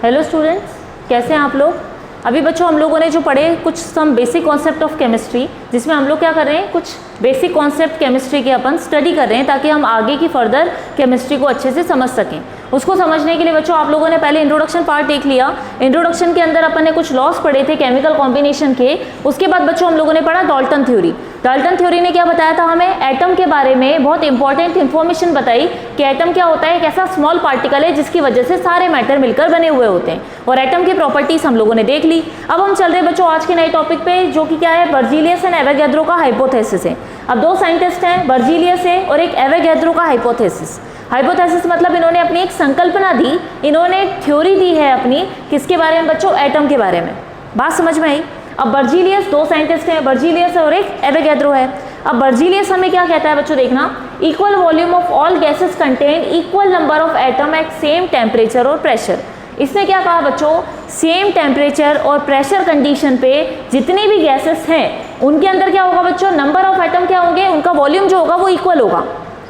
Hello students, कैसे हैं आप लोग। अभी बच्चों हम लोगों ने जो पढ़े कुछ some basic concept of chemistry, जिसमें हम लोग क्या कर रहे हैं, कुछ बेसिक कॉन्सेप्ट केमिस्ट्री के अपन स्टडी कर रहे हैं ताकि हम आगे की फर्दर केमिस्ट्री को अच्छे से समझ सकें। उसको समझने के लिए बच्चों आप लोगों ने पहले इंट्रोडक्शन पार्ट देख लिया। इंट्रोडक्शन के अंदर अपन ने कुछ लॉस पढ़े थे केमिकल कॉम्बिनेशन के। उसके बाद बच्चों हम लोगों ने पढ़ा डाल्टन थ्योरी। डाल्टन थ्योरी ने क्या बताया था हमें, एटम के बारे में बहुत इंपॉर्टेंट इन्फॉर्मेशन बताई कि एटम क्या होता है, एक ऐसा स्मॉल पार्टिकल है जिसकी वजह से सारे मैटर मिलकर बने हुए होते हैं, और एटम की प्रॉपर्टीज हम लोगों ने देख ली। अब हम चल रहे बच्चों आज के नए टॉपिक पे, जो कि क्या है, बर्जीलियस एंड एवोगैड्रो का हाइपोथेसिस है। अब दो साइंटिस्ट हैं, बर्जीलियस है और एक एवोगैड्रो का हाइपोथेसिस। हाइपोथेसिस मतलब इन्होंने अपनी एक संकल्पना दी, इन्होंने एक थ्योरी दी है अपनी, किसके बारे में बच्चों, एटम के बारे में। बात समझ में आई। अब बर्जीलियस, दो साइंटिस्ट हैं, बर्जीलियस और एक एवोगैड्रो है। अब बर्जीलियस हमें क्या कहता है बच्चों, देखना, equal volume of all gases contain equal number of atom at same temperature और प्रेशर। इसने क्या कहा बच्चों, सेम टेम्परेचर और प्रेशर कंडीशन पे जितनी भी गैसेस हैं उनके अंदर क्या होगा बच्चों, नंबर ऑफ एटम क्या होंगे, उनका वॉल्यूम जो होगा वो इक्वल होगा।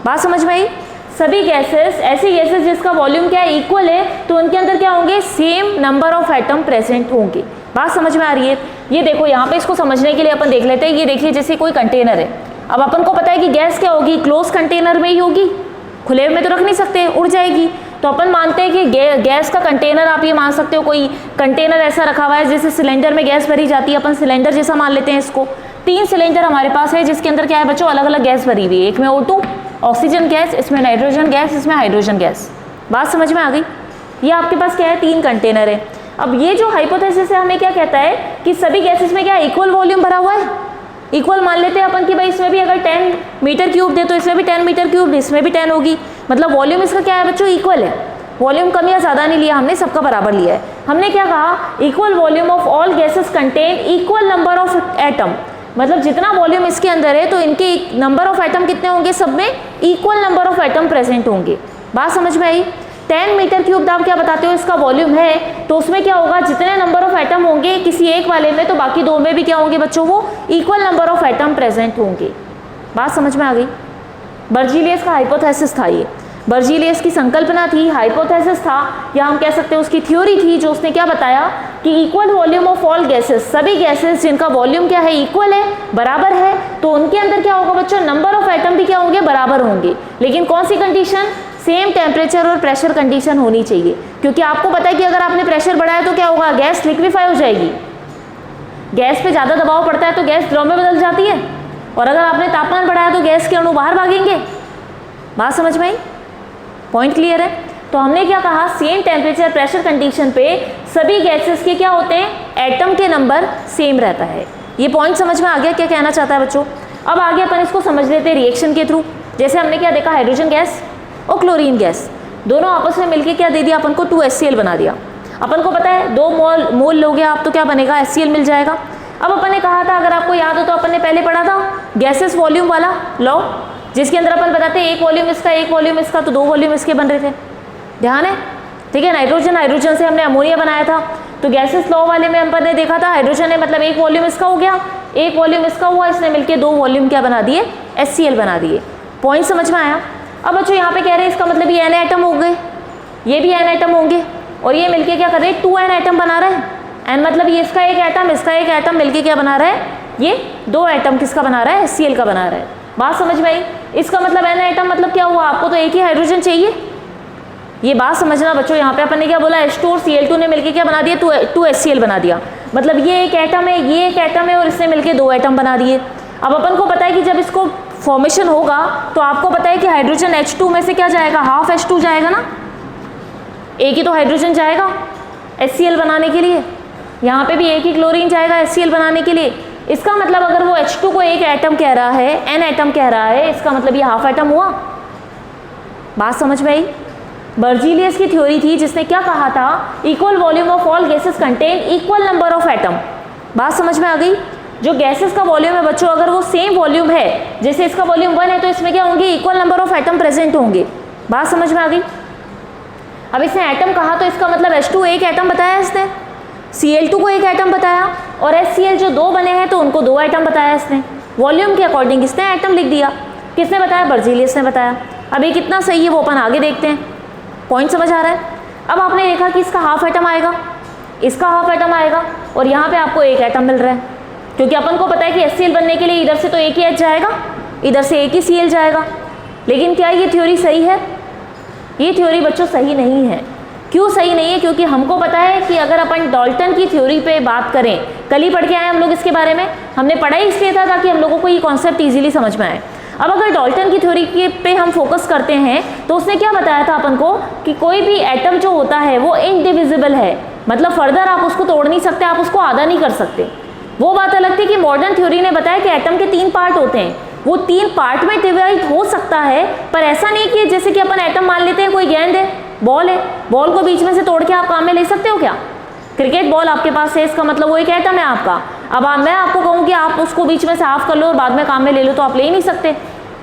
बात समझ में आई। सभी गैसेस, ऐसी गैसेस जिसका वॉल्यूम क्या है, इक्वल है, तो उनके अंदर क्या होंगे, same number of atom present होंगे। बात समझ में आ रही है। ये देखो यहाँ पे, इसको समझने के लिए अपन देख लेते हैं। ये देखिए जैसे कोई कंटेनर है। अब अपन को पता है कि गैस क्या होगी, क्लोज कंटेनर में ही होगी, खुले में तो रख नहीं सकते, उड़ जाएगी। तो अपन मानते हैं कि गैस का कंटेनर, आप ये मान सकते हो कोई कंटेनर ऐसा रखा हुआ है जैसे सिलेंडर में गैस भरी जाती है, अपन सिलेंडर जैसा मान लेते हैं इसको। 3 सिलेंडर हमारे पास है जिसके अंदर क्या है बच्चों, अलग अलग गैस भरी हुई है। एक में O2 ऑक्सीजन गैस, इसमें नाइट्रोजन गैस, इसमें हाइड्रोजन गैस। बात समझ में आ गई। ये आपके पास क्या है, 3 कंटेनर है। अब ये जो हाइपोथेसिस है हमें क्या कहता है कि सभी गैसेस में क्या इक्वल वॉल्यूम भरा हुआ है। इक्वल मान लेते हैं अपन कि भाई इसमें भी अगर 10 मीटर क्यूब दे तो इसमें भी 10 मीटर क्यूब, इसमें भी 10 होगी। मतलब वॉल्यूम इसका क्या है बच्चों, इक्वल है। वॉल्यूम कम या ज़्यादा नहीं लिया हमने, सबका बराबर लिया है। हमने क्या कहा, equal volume of all gases contain equal number of atom. मतलब जितना वॉल्यूम इसके अंदर है तो इनके नंबर ऑफ एटम कितने होंगे, सब में equal number of atom present होंगे। बात समझ में आई। 10 मीटर क्यूब आप क्या बताते हो, इसका वॉल्यूम है, तो उसमें क्या होगा, जितने नंबर ऑफ एटम होंगे किसी एक वाले में, तो बाकी 2 में भी क्या होंगे बच्चों, वो equal number of atom present होंगे। बात समझ में आ गई। बर्जीलियस का हाइपोथेसिस था ये, बर्जीलियस की संकल्पना थी, हाइपोथेसिस था, या हम कह सकते हैं उसकी थ्योरी थी, जो उसने क्या बताया कि equal volume of all gases, सभी गैसेस जिनका वॉल्यूम क्या है, इक्वल है, बराबर है, तो उनके अंदर क्या होगा बच्चों, नंबर ऑफ एटम भी क्या होंगे, बराबर होंगे। लेकिन कौन सी कंडीशन, सेम टेम्परेचर और प्रेशर कंडीशन होनी चाहिए। क्योंकि आपको पता है कि अगर आपने प्रेशर बढ़ाया तो क्या होगा, गैस लिक्विफाई हो जाएगी। गैस पे ज़्यादा दबाव पड़ता है तो गैस द्रव में बदल जाती है, और अगर आपने तापमान बढ़ाया तो गैस के अणु बाहर भागेंगे। बात समझ में आई, पॉइंट क्लियर है। तो हमने क्या कहा, सेम टेम्परेचर प्रेशर कंडीशन पे सभी गैसेस के क्या होते हैं, एटम के नंबर सेम रहता है। ये पॉइंट समझ में आ गया क्या कहना चाहता है बच्चों। अब आगे अपन इसको समझ लेते हैं रिएक्शन के थ्रू। जैसे हमने क्या देखा, हाइड्रोजन गैस और क्लोरीन गैस दोनों आपस में मिलके क्या दे दिया अपन को, 2HCl बना दिया। अपन को पता है 2 मोल लोगे आप तो क्या बनेगा, HCl मिल जाएगा। अब अपन ने कहा था, अगर आपको याद हो तो अपन ने पहले पढ़ा था गैसेस वॉल्यूम वाला लॉ, जिसके अंदर अपन बताते हैं एक वॉल्यूम इसका, एक वॉल्यूम इसका, तो 2 वॉल्यूम इसके बन रहे थे। ध्यान है, ठीक है। हाइड्रोजन से हमने अमोनिया बनाया था, तो गैसेस लॉ वाले में अपन ने देखा था हाइड्रोजन है मतलब एक वॉल्यूम इसका हो गया, एक वॉल्यूम इसका हुआ, इसने मिलके 2 वॉल्यूम क्या बना दिए, HCl बना दिए। पॉइंट समझ में आया। अब बच्चों यहाँ पे कह रहे हैं इसका मतलब ये N एटम हो गए, ये भी N एटम होंगे, और ये मिलके क्या कर रहे हैं, 2N एटम बना रहे हैं। N मतलब ये इसका एक एटम, इसका एक एटम मिलके क्या बना रहा है, ये 2 एटम किसका बना रहा है, HCl का बना रहा है। बात समझ में आई। इसका मतलब N एटम मतलब क्या हुआ, आपको तो एक ही हाइड्रोजन चाहिए। ये बात समझना बच्चों, यहाँ पे अपन ने क्या बोला, H2 और Cl2 ने मिलके क्या बना दिया, 2 HCl बना दिया। मतलब ये एक एटम है, ये एक एटम है, और इसने मिलके 2 एटम बना दिए। अब अपन को पता है कि जब इसको फॉर्मेशन होगा तो आपको पता है कि हाइड्रोजन H2 में से क्या जाएगा, हाफ H2 जाएगा ना, एक ही तो हाइड्रोजन जाएगा HCl बनाने के लिए। यहाँ पे भी एक ही क्लोरीन जाएगा HCl बनाने के लिए। इसका मतलब अगर वो H2 को एक एटम कह रहा है, N एटम कह रहा है, इसका मतलब ये हाफ एटम हुआ। बात समझ में आई। बर्जीलियस की थ्योरी थी जिसने क्या कहा था, equal volume of all gases contain equal number of atom. बात समझ में आ गई। जो गैसेस का वॉल्यूम है बच्चों, अगर वो सेम वॉल्यूम है, जैसे इसका वॉल्यूम 1 है तो इसमें क्या होंगे, equal number of atom present होंगे। बात समझ में आ गई। अब इसने एटम कहा तो इसका मतलब H2 एक एटम बताया इसने, Cl2 को एक एटम बताया, और HCl जो 2 बने हैं तो उनको 2 एटम बताया इसने। वॉल्यूम के अकॉर्डिंग इसने एटम लिख दिया। किसने बताया, बर्जीलियस ने बताया। अब ये कितना सही है वो अपन आगे देखते हैं। पॉइंट समझ आ रहा है। अब आपने देखा कि इसका हाफ एटम आएगा, इसका हाफ एटम आएगा, और यहाँ पे आपको एक एटम मिल रहा है, क्योंकि अपन को पता है कि HCl बनने के लिए इधर से तो एक ही H जाएगा, इधर से एक ही Cl जाएगा। लेकिन क्या ये थ्योरी सही है? ये थ्योरी बच्चों सही नहीं है। क्यों सही नहीं है? क्योंकि हमको पता है कि अगर अपन डाल्टन की थ्योरी पे बात करें, कल ही पढ़ के आए हम लोग इसके बारे में, हमने पढ़ा ही इसलिए था ताकि हम लोगों को ये कॉन्सेप्ट ईजिली समझ में आए। अब अगर डाल्टन की थ्योरी के पे हम फोकस करते हैं तो उसने क्या बताया था अपन को कि कोई भी एटम जो होता है वो इनडिविजिबल है, मतलब फर्दर आप उसको तोड़ नहीं सकते, आप उसको आधा नहीं कर सकते। वो बात अलग थी कि मॉडर्न थ्योरी ने बताया कि एटम के 3 पार्ट होते हैं, वो 3 पार्ट में डिवाइड हो सकता है, पर ऐसा नहीं कि जैसे कि अपन एटम मान लेते हैं कोई गेंद है, बॉल है, बॉल को बीच में से तोड़ के आप काम में ले सकते हो क्या? क्रिकेट बॉल आपके पास है, इसका मतलब वो एक एटम है आपका। अब मैं आपको कहूँ कि आप उसको बीच में से हाफ कर लो और बाद में काम में ले लो, तो आप ले ही नहीं सकते,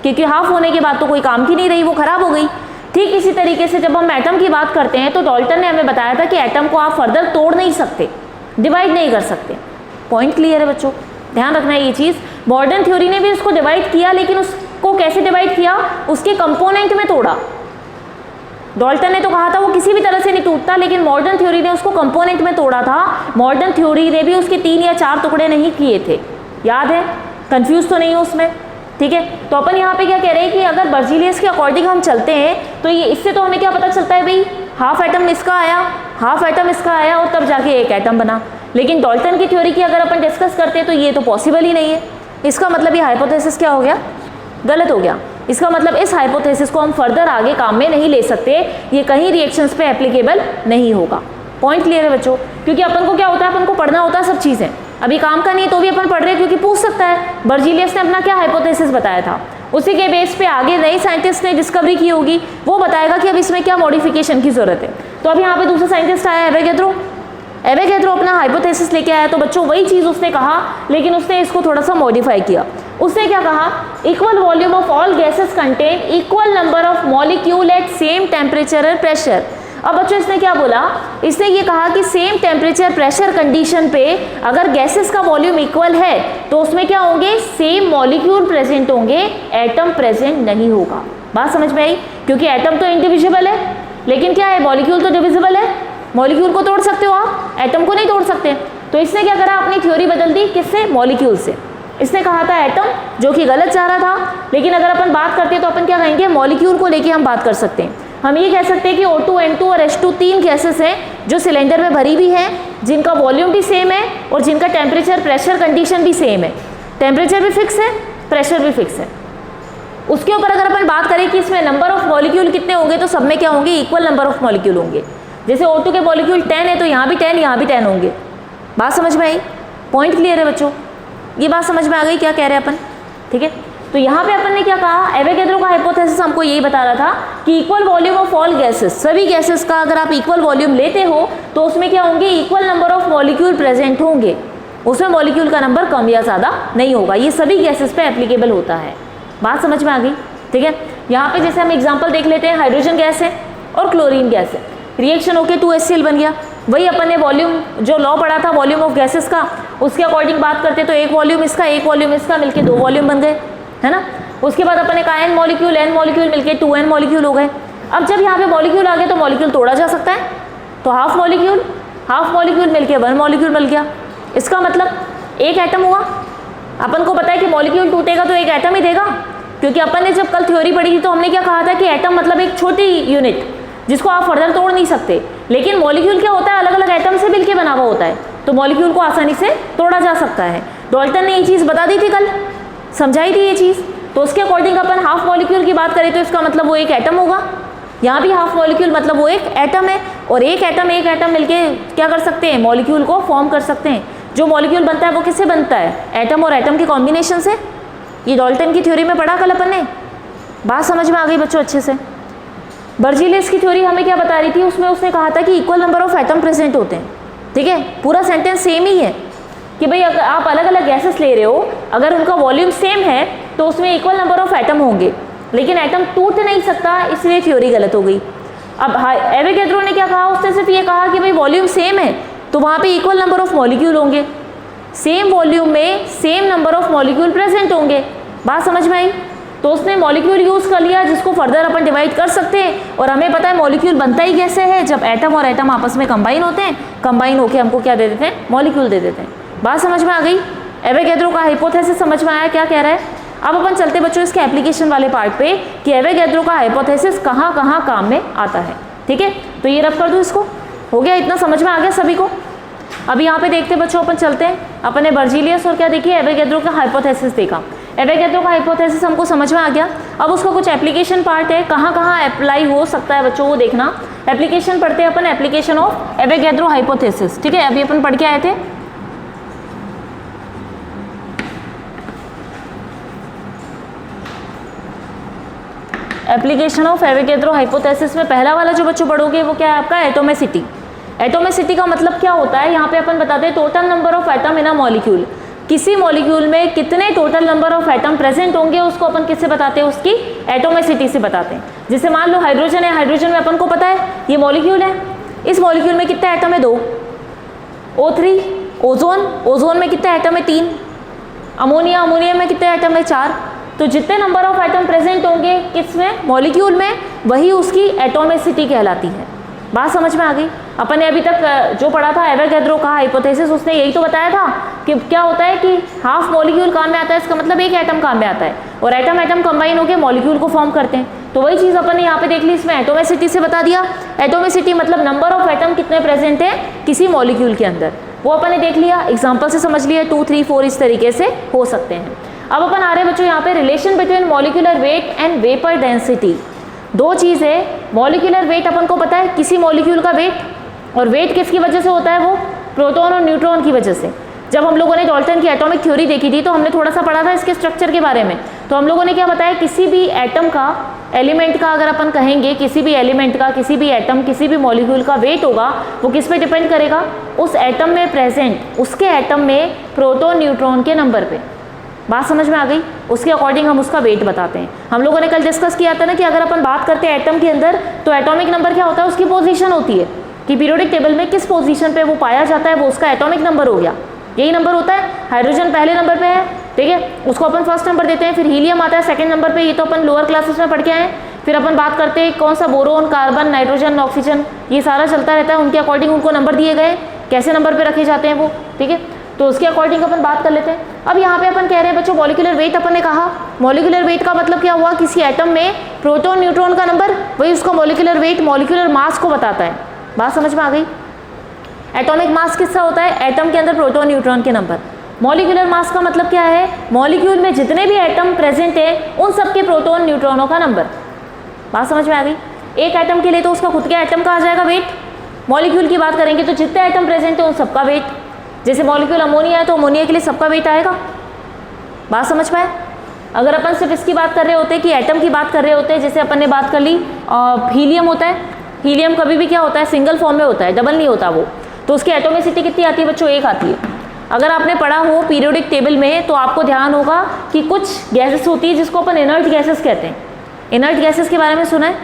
क्योंकि हाफ होने के बाद तो कोई काम की नहीं रही, वो खराब हो गई। ठीक इसी तरीके से जब हम एटम की बात करते हैं तो डाल्टन ने हमें बताया था कि एटम को आप फर्दर तोड़ नहीं सकते, डिवाइड नहीं कर सकते। पॉइंट क्लियर है बच्चों? ध्यान रखना है ये चीज़। मॉडर्न थ्योरी ने भी उसको डिवाइड किया, लेकिन उसको कैसे डिवाइड किया? उसके कंपोनेंट में तोड़ा। डाल्टन ने तो कहा था वो किसी भी तरह से नहीं टूटता, लेकिन मॉडर्न थ्योरी ने उसको कंपोनेंट में तोड़ा था। मॉडर्न थ्योरी ने भी उसके 3 या 4 टुकड़े नहीं किए थे, याद है? कंफ्यूज तो नहीं हो उसमें? ठीक है, तो अपन यहाँ पे क्या कह रहे हैं कि अगर बर्जीलियस के अकॉर्डिंग हम चलते हैं तो ये इससे तो हमें क्या पता चलता है भाई, हाफ एटम इसका आया, हाफ एटम इसका आया और तब जाके एक एटम बना। लेकिन डाल्टन की थ्योरी की अगर अपन डिस्कस करते हैं तो ये तो पॉसिबल ही नहीं है। इसका मतलब ये हाइपोथेसिस क्या हो गया? गलत हो गया। इसका मतलब इस हाइपोथेसिस को हम फर्दर आगे काम में नहीं ले सकते, ये कहीं रिएक्शंस पे एप्लीकेबल नहीं होगा। पॉइंट क्लियर है बच्चों? क्योंकि अपन को क्या होता है, अपन को पढ़ना होता है सब चीज़ें, अभी काम का नहीं तो भी अपन पढ़ रहे हैं क्योंकि पूछ सकता है। बर्जीलियस ने अपना क्या हाइपोथेसिस बताया था, उसी के बेस पे आगे नई साइंटिस्ट ने डिस्कवरी की होगी, वो बताएगा कि अब इसमें क्या मॉडिफिकेशन की जरूरत है। तो अब यहाँ पे दूसरा साइंटिस्ट आया एवोगैड्रो। एवोगैड्रो अपना हाइपोथेसिस लेके आया, तो बच्चों वही चीज़ उसने कहा, लेकिन उसने इसको थोड़ा सा मॉडिफाई किया। उसने क्या कहा? Equal volume of all gases contain equal number of molecule eight same temperature और प्रेशर। अब बच्चों इसने क्या बोला? इसने ये कहा कि सेम टेम्परेचर प्रेशर कंडीशन पे अगर गैसेस का वॉल्यूम इक्वल है तो उसमें क्या होंगे? सेम मॉलिक्यूल प्रेजेंट होंगे, एटम प्रेजेंट नहीं होगा। बात समझ में आई? क्योंकि एटम तो इंडिविजुअल है, लेकिन क्या है, मॉलिक्यूल तो डिविजिबल है। मॉलिक्यूल को तोड़ सकते हो आप, एटम को नहीं तोड़ सकते। तो इसने क्या करा? अपनी थ्योरी बदल दी। किससे? मॉलिक्यूल से। इसने कहा था एटम, जो कि गलत जा रहा था, लेकिन अगर अपन बात करते हैं तो अपन क्या कहेंगे? मॉलिक्यूल को लेके हम बात कर सकते हैं। हम ये कह सकते हैं कि O2, N2 और H2 3 गैसेस हैं जो सिलेंडर में भरी भी हैं, जिनका वॉल्यूम भी सेम है और जिनका टेम्परेचर प्रेशर कंडीशन भी सेम है। टेम्परेचर भी फिक्स है, प्रेशर भी फिक्स है। उसके ऊपर अगर अपन बात करें कि इसमें नंबर ऑफ मॉलिक्यूल कितने होंगे, तो सब में क्या होंगे? इक्वल नंबर ऑफ मॉलिक्यूल होंगे। जैसे O2 के मॉलिक्यूल 10 है तो यहाँ भी 10, यहाँ भी 10 होंगे। बात समझ में आई? पॉइंट क्लियर है बच्चों? ये बात समझ में आ गई क्या कह रहे हैं अपन? ठीक है, तो यहाँ पे अपन ने क्या कहा? एवोगैड्रो का हाइपोथेसिस हमको यही बता रहा था कि equal volume of all gases, सभी गैसेस का अगर आप इक्वल वॉल्यूम लेते हो तो उसमें क्या होंगे? Equal number of molecule present होंगे, उसमें मॉलिक्यूल का नंबर कम या ज़्यादा नहीं होगा। ये सभी गैसेस पे एप्लीकेबल होता है। बात समझ में आ गई? ठीक है, यहाँ पे जैसे हम एग्जाम्पल देख लेते हैं, हाइड्रोजन गैस है और क्लोरीन गैस है, रिएक्शन होके 2HCl बन गया। वही अपन ने वॉल्यूम जो लॉ पढ़ा था वॉल्यूम ऑफ गैसेस का, उसके अकॉर्डिंग बात करते तो एक वॉल्यूम इसका, एक वॉल्यूम इसका, मिलके 2 वॉल्यूम बन गए, है ना। उसके बाद अपन ने कहा n मॉलिक्यूल मिलके 2n मॉलिक्यूल हो गए। अब जब यहाँ पे मॉलिक्यूल आ गए तो मॉलिक्यूल तोड़ा जा सकता है, तो हाफ मॉलिक्यूल मिलके 1 मॉलिक्यूल मिल गया। इसका मतलब एक एटम हुआ। अपन को पता है कि मॉलिक्यूल टूटेगा तो एक एटम ही देगा, क्योंकि अपन ने जब कल थ्योरी पढ़ी थी तो हमने क्या कहा था कि एटम मतलब एक छोटी यूनिट जिसको आप फर्दर तोड़ नहीं सकते। लेकिन मॉलिक्यूल क्या होता है? अलग अलग एटम से मिलके बना हुआ होता है, तो मॉलिक्यूल को आसानी से तोड़ा जा सकता है। डाल्टन ने ये चीज़ बता दी थी कल, समझाई थी ये चीज़। तो उसके अकॉर्डिंग अपन हाफ मॉलिक्यूल की बात करें तो इसका मतलब वो एक एटम होगा। यहाँ भी हाफ मॉलिक्यूल मतलब वो एक एटम है, और एक एटम मिलके क्या कर सकते हैं? मॉलिक्यूल को फॉर्म कर सकते हैं। जो मॉलिक्यूल बनता है वो किससे बनता है? एटम और एटम के कॉम्बिनेशन से। ये डाल्टन की थ्योरी में पढ़ा कल अपन ने। बात समझ में आ गई बच्चों अच्छे से? बर्जीलियस की थ्योरी हमें क्या बता रही थी? उसमें उसने कहा था कि equal number of atom present होते हैं। ठीक है, पूरा सेंटेंस सेम ही है कि भाई अगर आप अलग अलग गैसेस ले रहे हो, अगर उनका वॉल्यूम सेम है तो उसमें इक्वल नंबर ऑफ एटम होंगे, लेकिन एटम टूट नहीं सकता, इसलिए थ्योरी गलत हो गई। अब एवोगैड्रो ने क्या कहा? उसने सिर्फ ये कहा कि भाई वॉल्यूम सेम है तो वहाँ पे इक्वल नंबर ऑफ मॉलिक्यूल होंगे, सेम वॉल्यूम में same number of molecule present होंगे। बात समझ में आई? तो उसने मॉलिक्यूल यूज़ कर लिया जिसको फर्दर अपन डिवाइड कर सकते हैं, और हमें पता है मॉलिक्यूल बनता ही कैसे है, जब एटम और एटम आपस में कंबाइन होते हैं, कंबाइन होकर हमको क्या दे देते हैं, मॉलिक्यूल दे देते हैं। बात समझ में आ गई? एवोगैड्रो का हाइपोथेसिस समझ में आया क्या कह रहा है? अब अपन चलते बच्चों इसके एप्लीकेशन वाले पार्ट पे कि एवोगैड्रो का हाइपोथेसिस कहाँ कहाँ काम में आता है। ठीक है, तो ये रब कर दूँ इसको, हो गया, इतना समझ में आ गया सभी को। अभी यहाँ पे देखते बच्चों अपन चलते हैं, अपन ने बर्जीलियस और क्या देखिए एवोगैड्रो का हाइपोथेसिस देखा। एवोगैड्रो का हाइपोथेसिस हमको समझ में आ गया। अब उसका कुछ एप्लीकेशन पार्ट है, कहाँ कहाँ अप्लाई हो सकता है बच्चों वो देखना। एप्लीकेशन पढ़ते हैं अपन, एप्लीकेशन ऑफ एवोगैड्रो हाइपोथेसिस। ठीक है, अभी अपन पढ़ के आए थे। एप्लीकेशन ऑफ एवोगैड्रो हाइपोथेसिस में पहला वाला जो बच्चों पढ़ोगे वो क्या है आपका, एटोमिसिटी। एटोमिसिटी का मतलब क्या होता है, यहाँ पे अपन बताते हैं total number of atom in a molecule. किसी मॉलिक्यूल में कितने total number of atom present होंगे उसको अपन किससे बताते हैं, उसकी एटोमिसिटी से बताते हैं। जैसे मान लो हाइड्रोजन है, हाइड्रोजन में अपन को पता है ये मॉलिक्यूल है, इस मॉलिक्यूल में कितने एटम है, 2, O3। ओजोन, ओजोन में कितने एटम है, 3। अमोनिया, अमोनिया में कितने एटम है, 4। तो जितने नंबर ऑफ एटम प्रेजेंट होंगे किसमें, मॉलिक्यूल में, वही उसकी एटोमिसिटी कहलाती है। बात समझ में आ गई? अपन ने अभी तक जो पढ़ा था एवोगैड्रो का हाइपोथेसिस, उसने यही तो बताया था कि क्या होता है कि हाफ मॉलिक्यूल काम में आता है, इसका मतलब एक एटम काम में आता है, और एटम एटम कंबाइन होकर मॉलिक्यूल को फॉर्म करते हैं। तो वही चीज़ अपन ने यहाँ पे देख ली, इसमें एटोमिसिटी से बता दिया। एटोमिसिटी मतलब नंबर ऑफ एटम कितने प्रेजेंट है किसी मॉलिक्यूल के अंदर, वो अपन ने देख लिया, एग्जाम्पल से समझ लिया, 2, 3, 4 इस तरीके से हो सकते हैं। अब अपन आ रहे हैं बच्चों यहाँ पे relation between molecular weight and vapour density. दो चीज़ है, मॉलिक्यूलर वेट अपन को पता है किसी मॉलिक्यूल का वेट, और वेट किसकी वजह से होता है, वो प्रोटॉन और न्यूट्रॉन की वजह से। जब हम लोगों ने डाल्टन की एटॉमिक थ्योरी देखी थी तो हमने थोड़ा सा पढ़ा था इसके स्ट्रक्चर के बारे में। तो हम लोगों ने क्या बताया, किसी भी एटम का, एलिमेंट का अगर अपन कहेंगे, किसी भी एलिमेंट का, किसी भी एटम, किसी भी मॉलिक्यूल का वेट होगा, वो किस पे डिपेंड करेगा, उस एटम में प्रेजेंट, उसके एटम में प्रोटॉन न्यूट्रॉन के नंबर पे। बात समझ में आ गई? उसके अकॉर्डिंग हम उसका वेट बताते हैं। हम लोगों ने कल डिस्कस किया था ना कि अगर अपन बात करते हैं एटम के अंदर, तो एटॉमिक नंबर क्या होता है, उसकी पोजीशन होती है कि पीरियोडिक टेबल में किस पोजीशन पे वो पाया जाता है, वो उसका एटॉमिक नंबर हो गया। यही नंबर होता है। हाइड्रोजन पहले नंबर पे है, ठीक है, उसको अपन फर्स्ट नंबर देते हैं। फिर हीलियम आता है सेकंड नंबर पे, ये तो अपन लोअर क्लासेस में पढ़ के आए। फिर अपन बात करते हैं कौन सा, बोरोन, कार्बन, नाइट्रोजन, ऑक्सीजन, ये सारा चलता रहता है। उनके अकॉर्डिंग उनको नंबर दिए गए, कैसे नंबर पे रखे जाते हैं वो, ठीक है, तो उसके अकॉर्डिंग अपन बात कर लेते हैं। अब यहाँ पे अपन कह रहे हैं बच्चों मॉलिक्यूलर वेट, अपन ने कहा मॉलिक्यूलर वेट का मतलब क्या हुआ, किसी एटम में प्रोटॉन न्यूट्रॉन का नंबर, वही उसका मॉलिक्यूलर वेट, मॉलिक्यूलर मास को बताता है। बात समझ में आ गई? एटॉमिक मास किसका होता है, एटम के अंदर प्रोटॉन न्यूट्रॉन के नंबर। मॉलिक्यूलर मास का मतलब क्या है, मॉलिक्यूल में जितने भी एटम प्रेजेंट है उन सबके प्रोटॉन न्यूट्रॉनों का नंबर। बात समझ में आ गई? एक एटम के लिए तो उसका खुद के एटम का आ जाएगा वेट, मॉलिक्यूल की बात करेंगे तो जितने एटम प्रेजेंट है उन सबका वेट। जैसे मॉलिक्यूल अमोनिया है तो अमोनिया के लिए सबका वेट आएगा। बात समझ पाए? अगर अपन सिर्फ इसकी बात कर रहे होते कि एटम की बात कर रहे होते, जैसे अपन ने बात कर ली हीलियम होता है, हीलियम कभी भी क्या होता है, सिंगल फॉर्म में होता है, डबल नहीं होता वो, तो उसकी एटोमिसिटी कितनी आती है बच्चों, 1 आती है। अगर आपने पढ़ा हो पीरियोडिक टेबल में तो आपको ध्यान होगा कि कुछ गैसेस होती है जिसको अपन इनर्ट गैसेस कहते हैं। इनर्ट गैसेस के बारे में सुना है?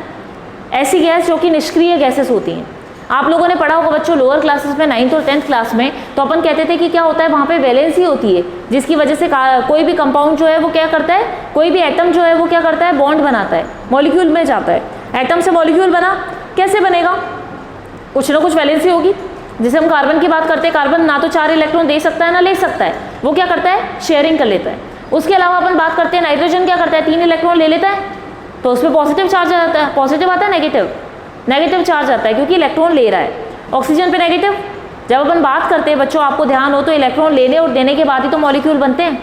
ऐसी गैस जो कि निष्क्रिय गैसेस होती हैं। आप लोगों ने पढ़ा होगा बच्चों लोअर क्लासेस में, 9th और 10th क्लास में, तो अपन कहते थे कि क्या होता है वहाँ पे वैलेंसी होती है, जिसकी वजह से कोई भी कंपाउंड जो है वो क्या करता है, कोई भी एटम जो है वो क्या करता है, बॉन्ड बनाता है, मॉलिक्यूल में जाता है। एटम से मॉलिक्यूल बना, कैसे बनेगा, कुछ ना कुछ वैलेंसी होगी। जैसे हम कार्बन की बात करते हैं, कार्बन ना तो 4 इलेक्ट्रॉन दे सकता है ना ले सकता है, वो क्या करता है, शेयरिंग कर लेता है। उसके अलावा अपन बात करते हैं नाइट्रोजन क्या करता है, 3 इलेक्ट्रॉन ले लेता है, तो उसमें पॉजिटिव चार्ज आता है, पॉजिटिव आता है, नेगेटिव चार्ज आता है क्योंकि इलेक्ट्रॉन ले रहा है। ऑक्सीजन पे नेगेटिव। जब अपन बात करते हैं बच्चों, आपको ध्यान हो तो इलेक्ट्रॉन लेने और देने के बाद ही तो मॉलिक्यूल बनते हैं,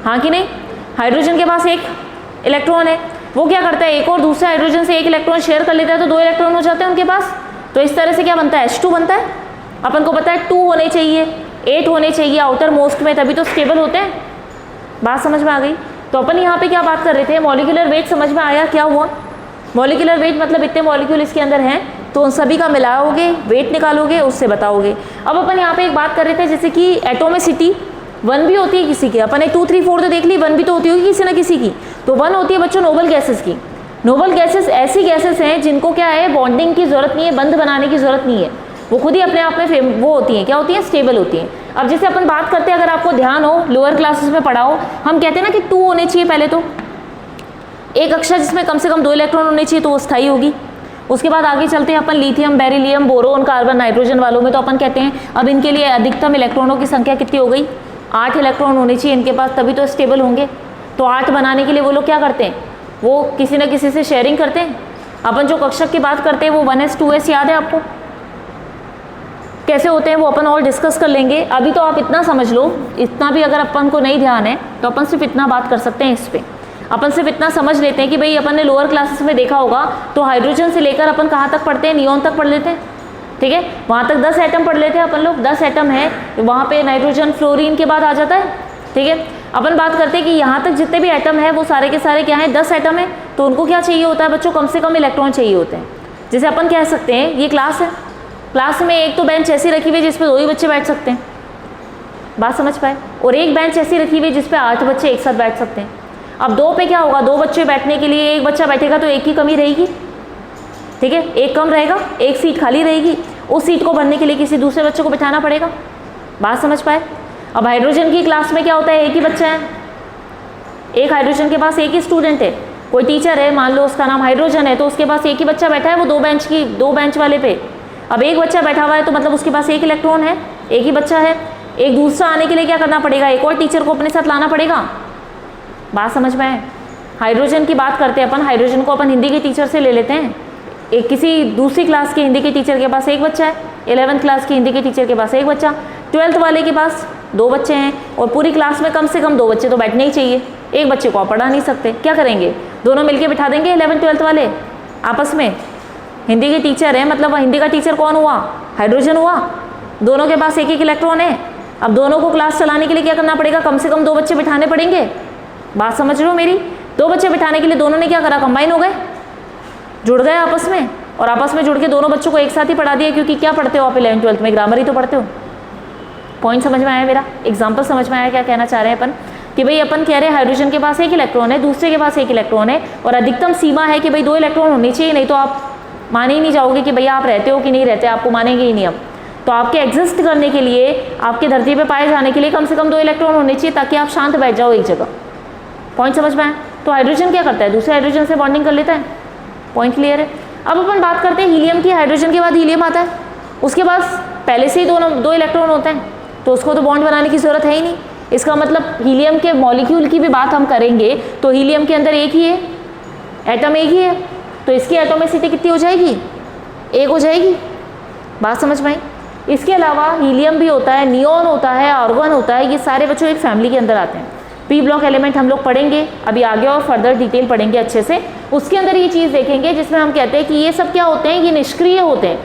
हाँ कि नहीं? हाइड्रोजन के पास 1 इलेक्ट्रॉन है, वो क्या करता है, एक और दूसरे हाइड्रोजन से 1 इलेक्ट्रॉन शेयर कर लेता है, तो 2 इलेक्ट्रॉन हो जाते हैं उनके पास। तो इस तरह से क्या बनता है, H2 बनता है। अपन को पता है 2 होने चाहिए, 8 होने चाहिए आउटर मोस्ट में, तभी तो स्टेबल होते हैं। बात समझ में आ गई? तो अपन यहाँ पे क्या बात कर रहे थे, मॉलिक्यूलर वेट समझ में आया क्या हुआ? मॉलिक्यूलर वेट मतलब इतने मॉलिक्यूल इसके अंदर हैं, तो उन सभी का मिलाओगे, वेट निकालोगे, उससे बताओगे। अब अपन यहाँ पे एक बात कर रहे थे, जैसे कि एटोमिसिटी 1 भी होती है किसी की, अपन ने 2, 3, 4 तो देख ली, 1 भी तो होती होगी किसी ना किसी की। तो 1 होती है बच्चों नोबल गैसेस की। नोबल गैसेस ऐसी गैसेस हैं जिनको क्या है, बॉन्डिंग की जरूरत नहीं है, बंध बनाने की जरूरत नहीं है, वो खुद ही अपने आप में वो होती हैं, क्या होती हैं, स्टेबल होती हैं। अब जैसे अपन बात करते हैं, अगर आपको ध्यान हो लोअर क्लासेस में पढ़ाओ, हम कहते हैं ना कि 2 होने चाहिए पहले, तो एक कक्षा जिसमें कम से कम 2 इलेक्ट्रॉन होने चाहिए तो वो स्थायी होगी। उसके बाद आगे चलते हैं अपन lithium, beryllium, boron, carbon, nitrogen वालों में, तो अपन कहते हैं अब इनके लिए अधिकतम इलेक्ट्रॉनों की संख्या कितनी हो गई, 8 इलेक्ट्रॉन होने चाहिए इनके पास, तभी तो स्टेबल होंगे। तो 8 बनाने के लिए वो लोग क्या करते हैं, वो किसी न किसी से शेयरिंग करते हैं। अपन जो कक्षक की बात करते हैं वो 1s 2s याद है आपको, कैसे होते हैं वो अपन और डिस्कस कर लेंगे। अभी तो आप इतना समझ लो, इतना भी अगर अपन को नहीं ध्यान है तो अपन सिर्फ इतना बात कर सकते हैं इस पर। अपन सिर्फ इतना समझ लेते हैं कि भाई अपन ने लोअर क्लासेस में देखा होगा तो हाइड्रोजन से लेकर अपन कहाँ तक पढ़ते हैं, नियॉन तक पढ़ लेते हैं, ठीक है। वहाँ तक 10 एटम पढ़ लेते हैं अपन लोग, 10 एटम है, वहाँ पे नाइट्रोजन फ्लोरीन के बाद आ जाता है, ठीक है। अपन बात करते हैं कि यहाँ तक जितने भी एटम है वो सारे के सारे क्या हैं, 10 एटम है, तो उनको क्या चाहिए होता है बच्चों, कम से कम इलेक्ट्रॉन चाहिए होते हैं। जैसे अपन कह सकते हैं ये क्लास है, क्लास में एक तो बेंच ऐसी रखी हुई है जिस पे 2 ही बच्चे बैठ सकते हैं, बात समझ पाए, और एक बेंच ऐसी रखी हुई है जिस पे 8 बच्चे एक साथ बैठ सकते हैं। अब 2 पे क्या होगा, 2 बच्चे बैठने के लिए एक बच्चा बैठेगा तो एक की कमी रहेगी, ठीक है, एक कम रहेगा, एक सीट खाली रहेगी, उस सीट को भरने के लिए किसी दूसरे बच्चे को बिठाना पड़ेगा, बात समझ पाए। अब हाइड्रोजन की क्लास में क्या होता है, एक ही बच्चा है, एक हाइड्रोजन के पास एक ही स्टूडेंट है, कोई टीचर है मान लो उसका नाम हाइड्रोजन है तो उसके पास एक ही बच्चा बैठा है, वो 2 बेंच वाले पे। अब एक बच्चा बैठा हुआ है तो मतलब उसके पास एक इलेक्ट्रॉन है, एक ही बच्चा है, एक दूसरा आने के लिए क्या करना पड़ेगा, एक और टीचर को अपने साथ लाना पड़ेगा, बात समझ में आए। हाइड्रोजन की बात करते हैं अपन, हाइड्रोजन को अपन हिंदी के टीचर से ले लेते हैं, एक किसी दूसरी क्लास के हिंदी के टीचर के पास एक बच्चा है, 11th क्लास के हिंदी के टीचर के पास एक बच्चा, 12th वाले के पास 2 बच्चे हैं, और पूरी क्लास में कम से कम 2 बच्चे तो बैठने ही चाहिए, एक बच्चे को आप पढ़ा नहीं सकते, क्या करेंगे, दोनों मिलके बिठा देंगे 11th 12th वाले आपस में। हिंदी के टीचर है, मतलब हिंदी का टीचर कौन हुआ, हाइड्रोजन हुआ, दोनों के पास एक एक इलेक्ट्रॉन है। अब दोनों को क्लास चलाने के लिए क्या करना पड़ेगा, कम से कम 2 बच्चे बिठाने पड़ेंगे, बात समझ रहे हो मेरी। 2 बच्चे बिठाने के लिए दोनों ने क्या करा, कंबाइन हो गए, जुड़ गए आपस में, और आपस में जुड़ के दोनों बच्चों को एक साथ ही पढ़ा दिया, क्योंकि क्या पढ़ते हो आप 11th 12th में, ग्रामर ही तो पढ़ते हो। पॉइंट समझ में आया मेरा, एग्जाम्पल समझ में आया क्या कहना चाह रहे हैं अपन, कि भाई अपन कह रहे हैं हाइड्रोजन के पास एक इलेक्ट्रॉन है, दूसरे के पास एक इलेक्ट्रॉन है, और अधिकतम सीमा है कि भाई 2 इलेक्ट्रॉन होनी चाहिए, नहीं तो आप माने ही नहीं जाओगे कि भैया आप रहते हो कि नहीं रहते, आपको मानेंगे ही नहीं हम। तो आपके एग्जिस्ट करने के लिए, आपके धरती पे पाए जाने के लिए कम से कम 2 इलेक्ट्रॉन होने चाहिए ताकि आप शांत बैठ जाओ एक जगह। पॉइंट समझ में आया। तो हाइड्रोजन क्या करता है, दूसरे हाइड्रोजन से बॉन्डिंग कर लेता है, पॉइंट क्लियर है। अब अपन बात करते हैं हीलियम की, हाइड्रोजन के बाद हीलियम आता है, उसके पास पहले से ही 2 इलेक्ट्रॉन होते हैं, तो उसको तो बॉन्ड बनाने की जरूरत है ही नहीं। इसका मतलब हीलियम के मॉलिक्यूल की भी बात हम करेंगे तो हीलियम के अंदर एक ही है, एटम एक ही है, तो इसकी एटोमिसिटी कितनी हो जाएगी, 1 हो जाएगी, बात समझ में आई। इसके अलावा हीलियम भी होता है, नियॉन होता है, आर्गन होता है, ये सारे बच्चों एक फैमिली के अंदर आते हैं। पी ब्लॉक एलिमेंट हम लोग पढ़ेंगे अभी आगे और फर्दर डिटेल पढ़ेंगे अच्छे से, उसके अंदर ये चीज़ देखेंगे जिसमें हम कहते हैं कि ये सब क्या होते हैं, ये निष्क्रिय होते हैं।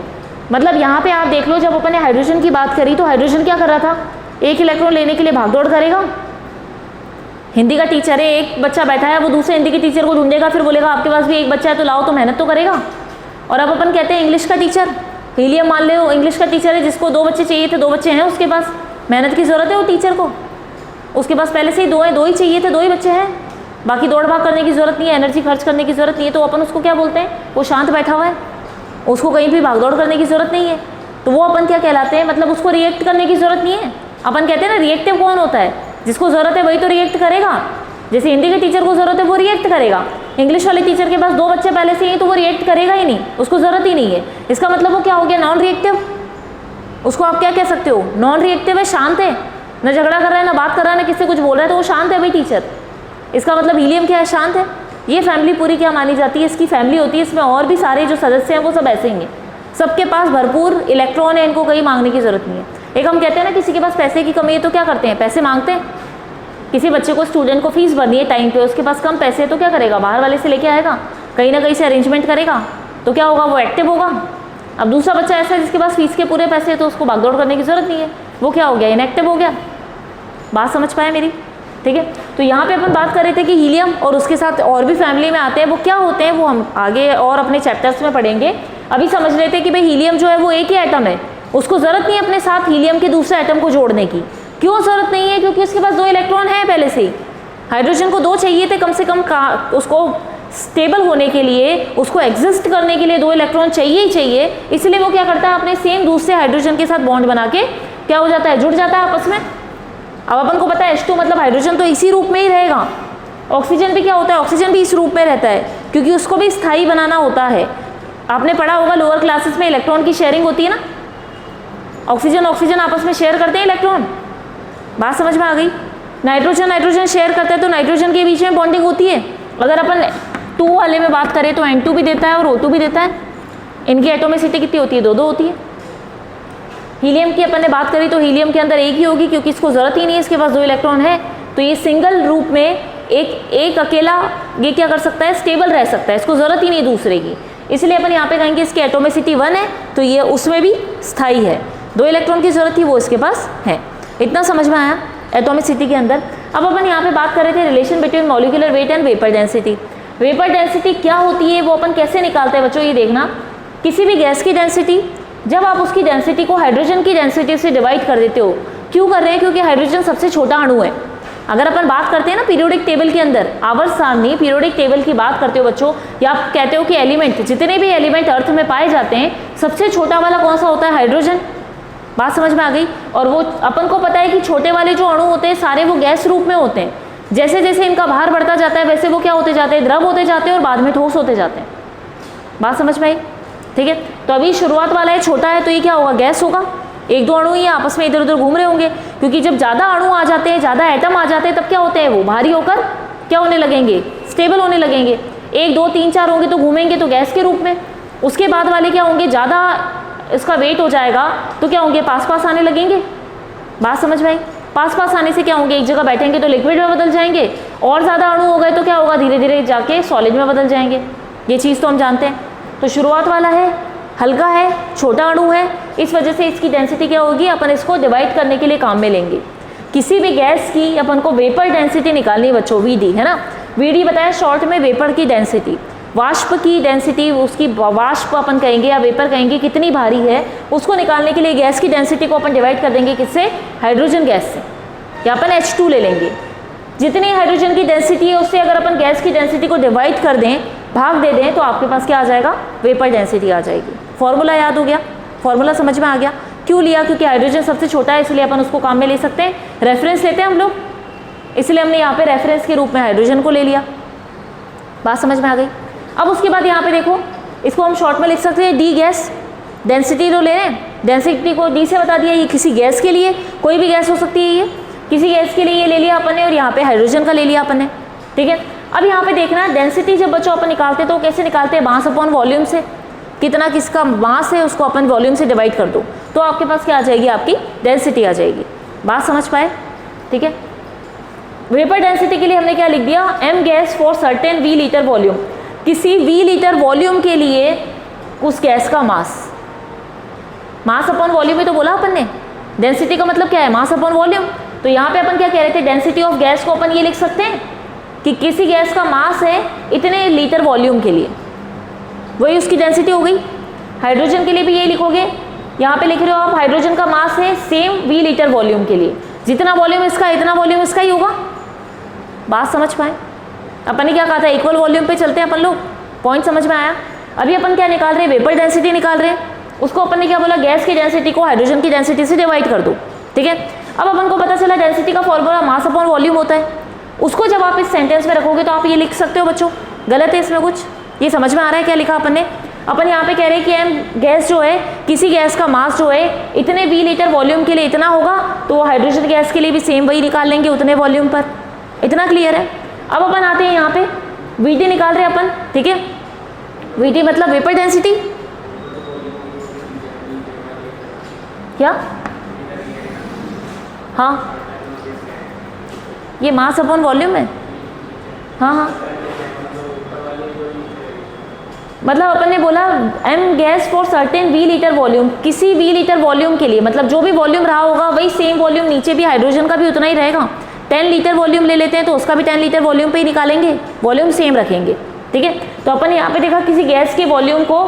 मतलब यहाँ पे आप देख लो, जब अपन ने हाइड्रोजन की बात करी तो हाइड्रोजन क्या कर रहा था, एक इलेक्ट्रॉन लेने के लिए भागदौड़ करेगा। हिंदी का टीचर है, एक बच्चा बैठा है, वो दूसरे हिंदी के टीचर को ढूंढेगा, फिर बोलेगा आपके पास भी एक बच्चा है तो लाओ, तो मेहनत तो करेगा। और अब अपन कहते हैं इंग्लिश का टीचर, हीलियम मान लो इंग्लिश का टीचर है, जिसको 2 बच्चे चाहिए थे, 2 बच्चे हैं उसके पास, मेहनत की ज़रूरत है वो टीचर को, उसके पास पहले से ही 2 हैं, 2 ही चाहिए थे, 2 ही बच्चे हैं, बाकी दौड़ भाग करने की ज़रूरत नहीं है, एनर्जी खर्च करने की ज़रूरत नहीं है, तो अपन उसको क्या बोलते हैं, वो शांत बैठा हुआ है, उसको कहीं भी भागदौड़ करने की ज़रूरत नहीं है, तो वो अपन क्या कहलाते हैं, मतलब उसको रिएक्ट करने की ज़रूरत नहीं है। अपन कहते हैं ना रिएक्टिव कौन होता है, जिसको ज़रूरत है वही तो रिएक्ट करेगा। जैसे हिंदी के टीचर को ज़रूरत है वो रिएक्ट करेगा, इंग्लिश वाले टीचर के पास 2 बच्चे पहले से ही तो वो रिएक्ट करेगा ही नहीं, उसको ज़रूरत ही नहीं है। इसका मतलब वो क्या हो गया, नॉन रिएक्टिव। उसको आप क्या कह सकते हो, नॉन रिएक्टिव है, शांत है, ना झगड़ा कर रहा है, ना बात कर रहा है, ना किससे कुछ बोल रहा है, तो वो शांत है भाई टीचर। इसका मतलब हीलियम क्या है, शांत है। ये फैमिली पूरी क्या मानी जाती है, इसकी फैमिली होती है, इसमें और भी सारे जो सदस्य हैं वो सब ऐसे ही हैं, सबके पास भरपूर इलेक्ट्रॉन है, इनको कहीं मांगने की ज़रूरत नहीं है। एक हम कहते हैं ना किसी के पास पैसे की कमी है तो क्या करते हैं, पैसे मांगते हैं। किसी बच्चे को, स्टूडेंट को फीस भरनी है टाइम पे, उसके पास कम पैसे है तो क्या करेगा, बाहर वाले से लेके आएगा, कहीं ना कहीं से अरेंजमेंट करेगा, तो क्या होगा, वो एक्टिव होगा। अब दूसरा बच्चा ऐसा है जिसके पास फीस के पूरे पैसे है तो उसको भागदौड़ करने की ज़रूरत नहीं है, वो क्या हो गया, इनएक्टिव हो गया। बात समझ पाए मेरी, ठीक है। तो यहाँ पे अपन बात कर रहे थे कि हीलियम और उसके साथ और भी फैमिली में आते हैं, वो क्या होते हैं वो हम आगे और अपने चैप्टर्स में पढ़ेंगे। अभी समझ लेते हैं कि भाई हीलियम जो है वो एक ही एटम है, उसको ज़रूरत नहीं है अपने साथ हीलियम के दूसरे एटम को जोड़ने की। क्यों ज़रूरत नहीं है, क्योंकि उसके पास 2 इलेक्ट्रॉन है पहले से ही। हाइड्रोजन को 2 चाहिए थे कम से कम, उसको स्टेबल होने के लिए, उसको एग्जिस्ट करने के लिए 2 इलेक्ट्रॉन चाहिए ही चाहिए, इसलिए वो क्या करता है, अपने सेम दूसरे हाइड्रोजन के साथ बॉन्ड बना के क्या हो जाता है, जुड़ जाता है आपस में। अब अपन को पता है H2 मतलब हाइड्रोजन तो इसी रूप में ही रहेगा, ऑक्सीजन भी क्या होता है, ऑक्सीजन भी इस रूप में रहता है क्योंकि उसको भी स्थायी बनाना होता है। आपने पढ़ा होगा लोअर क्लासेस में इलेक्ट्रॉन की शेयरिंग होती है ना, ऑक्सीजन ऑक्सीजन आपस में शेयर करते हैं इलेक्ट्रॉन, बात समझ में आ गई। नाइट्रोजन नाइट्रोजन शेयर करता है तो नाइट्रोजन के बीच में बॉन्डिंग होती है। अगर अपन 2 वाले में बात करें तो N2 भी देता है और O2 भी देता है। इनकी एटोमिसिटी कितनी होती है, 2-2 होती है। हीलियम की अपन ने बात करी तो हीलियम के अंदर एक ही होगी क्योंकि इसको ज़रूरत ही नहीं है, इसके पास 2 इलेक्ट्रॉन है, तो ये सिंगल रूप में एक अकेला ये क्या कर सकता है, स्टेबल रह सकता है, इसको ज़रूरत ही नहीं दूसरे की। इसलिए अपन यहाँ पे कहेंगे इसकी एटोमिसिटी 1 है तो ये उसमें भी स्थायी है, 2 इलेक्ट्रॉन की ज़रूरत थी वो इसके पास है। इतना समझ में आया एटोमिसिटी के अंदर। अब अपन यहाँ पे बात कर रहे थे relation between molecular weight and vapour density. Vapour density क्या होती है वो अपन कैसे निकालते हैं बच्चों, ये देखना। किसी भी गैस की डेंसिटी जब आप उसकी डेंसिटी को हाइड्रोजन की डेंसिटी से डिवाइड कर देते हो, क्यों कर रहे हैं, क्योंकि हाइड्रोजन सबसे छोटा अणु है। अगर अपन बात करते हैं ना पीरियोडिक टेबल के अंदर, आवर्त सारणी पीरियोडिक टेबल की बात करते हो बच्चों, या आप कहते हो कि एलिमेंट, जितने भी एलिमेंट अर्थ में पाए जाते हैं सबसे छोटा वाला कौन सा होता है, हाइड्रोजन। बात समझ में आ गई। और वो अपन को पता है कि छोटे वाले जो अणु होते हैं सारे वो गैस रूप में होते हैं, जैसे जैसे इनका भार बढ़ता जाता है वैसे वो क्या होते जाते हैं, द्रव होते जाते हैं और बाद में ठोस होते जाते हैं। बात समझ में आई, ठीक है। तो अभी शुरुआत वाला है छोटा है तो ये क्या होगा, गैस होगा। 1-2 अणु ही आपस में इधर उधर घूम रहे होंगे, क्योंकि जब ज़्यादा अणु आ जाते हैं, ज़्यादा एटम आ जाते हैं, तब क्या होते हैं, वो भारी होकर क्या होने लगेंगे, स्टेबल होने लगेंगे। 1, 2, 3, 4 होंगे तो घूमेंगे तो गैस के रूप में। उसके बाद वाले क्या होंगे, ज़्यादा इसका वेट हो जाएगा तो क्या होंगे, पास पास आने लगेंगे। बात समझ में आई। पास पास आने से क्या होंगे, एक जगह बैठेंगे तो लिक्विड में बदल जाएंगे, और ज़्यादा अणु हो गए तो क्या होगा, धीरे धीरे जाके सॉलिड में बदल जाएंगे। ये चीज़ तो हम जानते हैं। तो शुरुआत वाला है, हल्का है, छोटा अणु है, इस वजह से इसकी डेंसिटी क्या होगी, अपन इसको डिवाइड करने के लिए काम में लेंगे। किसी भी गैस की अपन को वेपर डेंसिटी निकालनी है बच्चों, वीडी है ना, वीडी बताया शॉर्ट में वेपर की डेंसिटी। वाष्प की डेंसिटी, उसकी वाष्प अपन कहेंगे या वेपर कहेंगे कितनी भारी है, उसको निकालने के लिए गैस की डेंसिटी को अपन डिवाइड कर देंगे किससे, हाइड्रोजन गैस से, या अपन H2 ले लेंगे। जितनी हाइड्रोजन की डेंसिटी है उससे अगर अपन गैस की डेंसिटी को डिवाइड कर दें, भाग दे दें, तो आपके पास क्या आ जाएगा, वेपर डेंसिटी आ जाएगी। फॉर्मूला याद हो गया, फॉर्मूला समझ में आ गया। क्यों लिया, क्योंकि हाइड्रोजन सबसे छोटा है इसलिए अपन उसको काम में ले सकते हैं। रेफरेंस लेते हैं हम लोग, इसलिए हमने यहाँ पे रेफरेंस के रूप में हाइड्रोजन को ले लिया। बात समझ में आ गई। अब उसके बाद यहाँ पे देखो, इसको हम शॉर्ट में लिख सकते हैं डी गैस। डेंसिटी तो ले रहे हैं, डेंसिटी को डी से बता दिया, ये किसी गैस के लिए, कोई भी गैस हो सकती है, ये किसी गैस के लिए ये ले लिया अपन ने, और यहाँ पे हाइड्रोजन का ले लिया अपन ने, ठीक है। अब यहाँ पे देखना डेंसिटी जब बच्चों अपन निकालते हैं तो कैसे निकालते हैं, मास अपॉन वॉल्यूम से। कितना किसका मास है उसको अपन वॉल्यूम से डिवाइड कर दो तो आपके पास क्या आ जाएगी, आपकी डेंसिटी आ जाएगी। बात समझ पाए, ठीक है। वेपर डेंसिटी के लिए हमने क्या लिख दिया, m gas for certain v litre volume. किसी v लीटर वॉल्यूम के लिए उस गैस का मास, मास अपॉन वॉल्यूम ही तो बोला अपन ने। डेंसिटी का मतलब क्या है, मास अपॉन वॉल्यूम। तो यहाँ पे अपन क्या कह रहे थे, डेंसिटी ऑफ गैस को अपन ये लिख सकते हैं कि किसी गैस का मास है इतने लीटर वॉल्यूम के लिए, वही उसकी डेंसिटी हो गई। हाइड्रोजन के लिए भी यही लिखोगे, यहाँ पे लिख रहे हो आप हाइड्रोजन का मास है सेम v लीटर वॉल्यूम के लिए, जितना वॉल्यूम इसका इतना वॉल्यूम इसका ही होगा। बात समझ पाए, अपन ने क्या कहा था, इक्वल वॉल्यूम पे चलते हैं अपन लोग, पॉइंट समझ में आया। अभी अपन क्या निकाल रहे हैं, वेपर डेंसिटी निकाल रहे हैं, उसको अपन ने क्या बोला, गैस की डेंसिटी को हाइड्रोजन की डेंसिटी से डिवाइड कर दो, ठीक है। अब अपन को पता चला डेंसिटी का फॉर्मूला मास अपॉन वॉल्यूम होता है, उसको जब आप इस सेंटेंस में रखोगे तो आप ये लिख सकते हो बच्चों, गलत है इसमें कुछ, ये समझ में आ रहा है क्या लिखा अपन ने। अपन यहाँ पे कह रहे हैं कि m गैस जो है, किसी गैस का मास जो है इतने v लीटर वॉल्यूम के लिए इतना होगा, तो हाइड्रोजन गैस के लिए भी सेम वही निकाल लेंगे उतने वॉल्यूम पर। इतना क्लियर है। अब अपन आते हैं यहाँ पे Vt निकाल रहे हैं अपन, ठीक है। Vt मतलब वेपर डेंसिटी, क्या, हाँ ये मास अपॉन वॉल्यूम है, हाँ हाँ, मतलब अपन ने बोला m gas for certain v litre volume, किसी v लीटर वॉल्यूम के लिए, मतलब जो भी वॉल्यूम रहा होगा वही सेम वॉल्यूम नीचे भी हाइड्रोजन का भी उतना ही रहेगा। 10 लीटर वॉल्यूम ले लेते हैं तो उसका भी 10 लीटर वॉल्यूम पे ही निकालेंगे, वॉल्यूम सेम रखेंगे, ठीक है। तो अपन ने यहाँ पे देखा किसी गैस के वॉल्यूम को,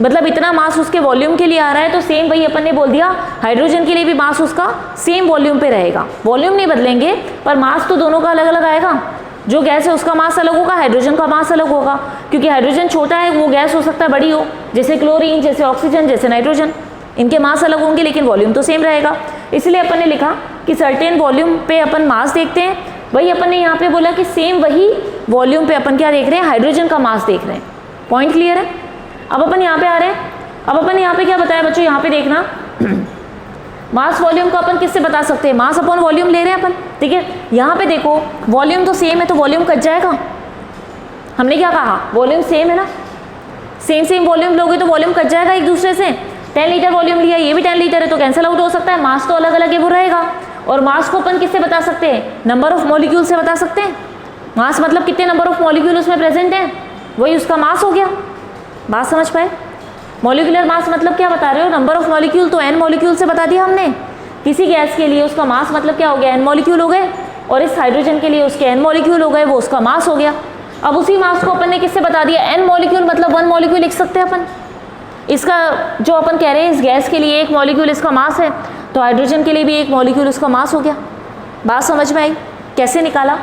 मतलब इतना मास उसके वॉल्यूम के लिए आ रहा है, तो सेम वही अपन ने बोल दिया हाइड्रोजन के लिए भी मास उसका सेम वॉल्यूम पे रहेगा, वॉल्यूम नहीं बदलेंगे पर मास तो दोनों का अलग अलग आएगा। जो गैस है उसका मास अलग होगा, हाइड्रोजन का मास अलग होगा, क्योंकि हाइड्रोजन छोटा है, वो गैस हो सकता है बड़ी हो, जैसे क्लोरीन, जैसे ऑक्सीजन, जैसे नाइट्रोजन, इनके मास अलग होंगे लेकिन वॉल्यूम तो सेम रहेगा। इसलिए अपन ने लिखा कि सर्टेन वॉल्यूम पे अपन मास देखते हैं, वही अपन ने यहाँ पे बोला कि सेम वही वॉल्यूम पे अपन क्या देख रहे हैं, हाइड्रोजन का मास देख रहे हैं। पॉइंट क्लियर है। अब अपन यहाँ पे आ रहे हैं, अब अपन यहाँ पे क्या बताया बच्चों, यहाँ पे देखना मास वॉल्यूम को अपन किससे बता सकते हैं, मास अपॉन वॉल्यूम ले रहे हैं अपन, ठीक है। यहाँ पे देखो वॉल्यूम तो सेम है तो वॉल्यूम कट जाएगा, हमने क्या कहा वॉल्यूम सेम है ना, सेम वॉल्यूम लोगे तो वॉल्यूम कट जाएगा एक दूसरे से। 10 लीटर वॉल्यूम लिया, ये भी 10 लीटर है तो कैंसिल आउट हो सकता है, मास तो अलग अलग है वो रहेगा। और मास को अपन किससे बता सकते हैं, नंबर ऑफ मॉलिक्यूल से बता सकते हैं। मास मतलब कितने नंबर ऑफ मॉलिक्यूल उसमें प्रेजेंट है, वही उसका मास हो गया। बात समझ पाए। मॉलिक्यूलर मास मतलब क्या बता रहे हो, नंबर ऑफ मॉलिक्यूल तो n मॉलिक्यूल से बता दिया हमने। किसी गैस के लिए उसका मास मतलब क्या हो गया, n मॉलिक्यूल हो गए, और इस हाइड्रोजन के लिए उसके n मॉलिक्यूल हो गए, वो उसका मास हो गया। अब उसी मास को अपन ने किससे बता दिया, n मॉलिक्यूल मतलब 1 मॉलिक्यूल लिख सकते हैं अपन। इसका जो अपन कह रहे हैं इस गैस के लिए 1 मॉलिक्यूल इसका मास है, तो हाइड्रोजन के लिए भी 1 मॉलिक्यूल उसका मास हो गया। बात समझ में आई, कैसे निकाला।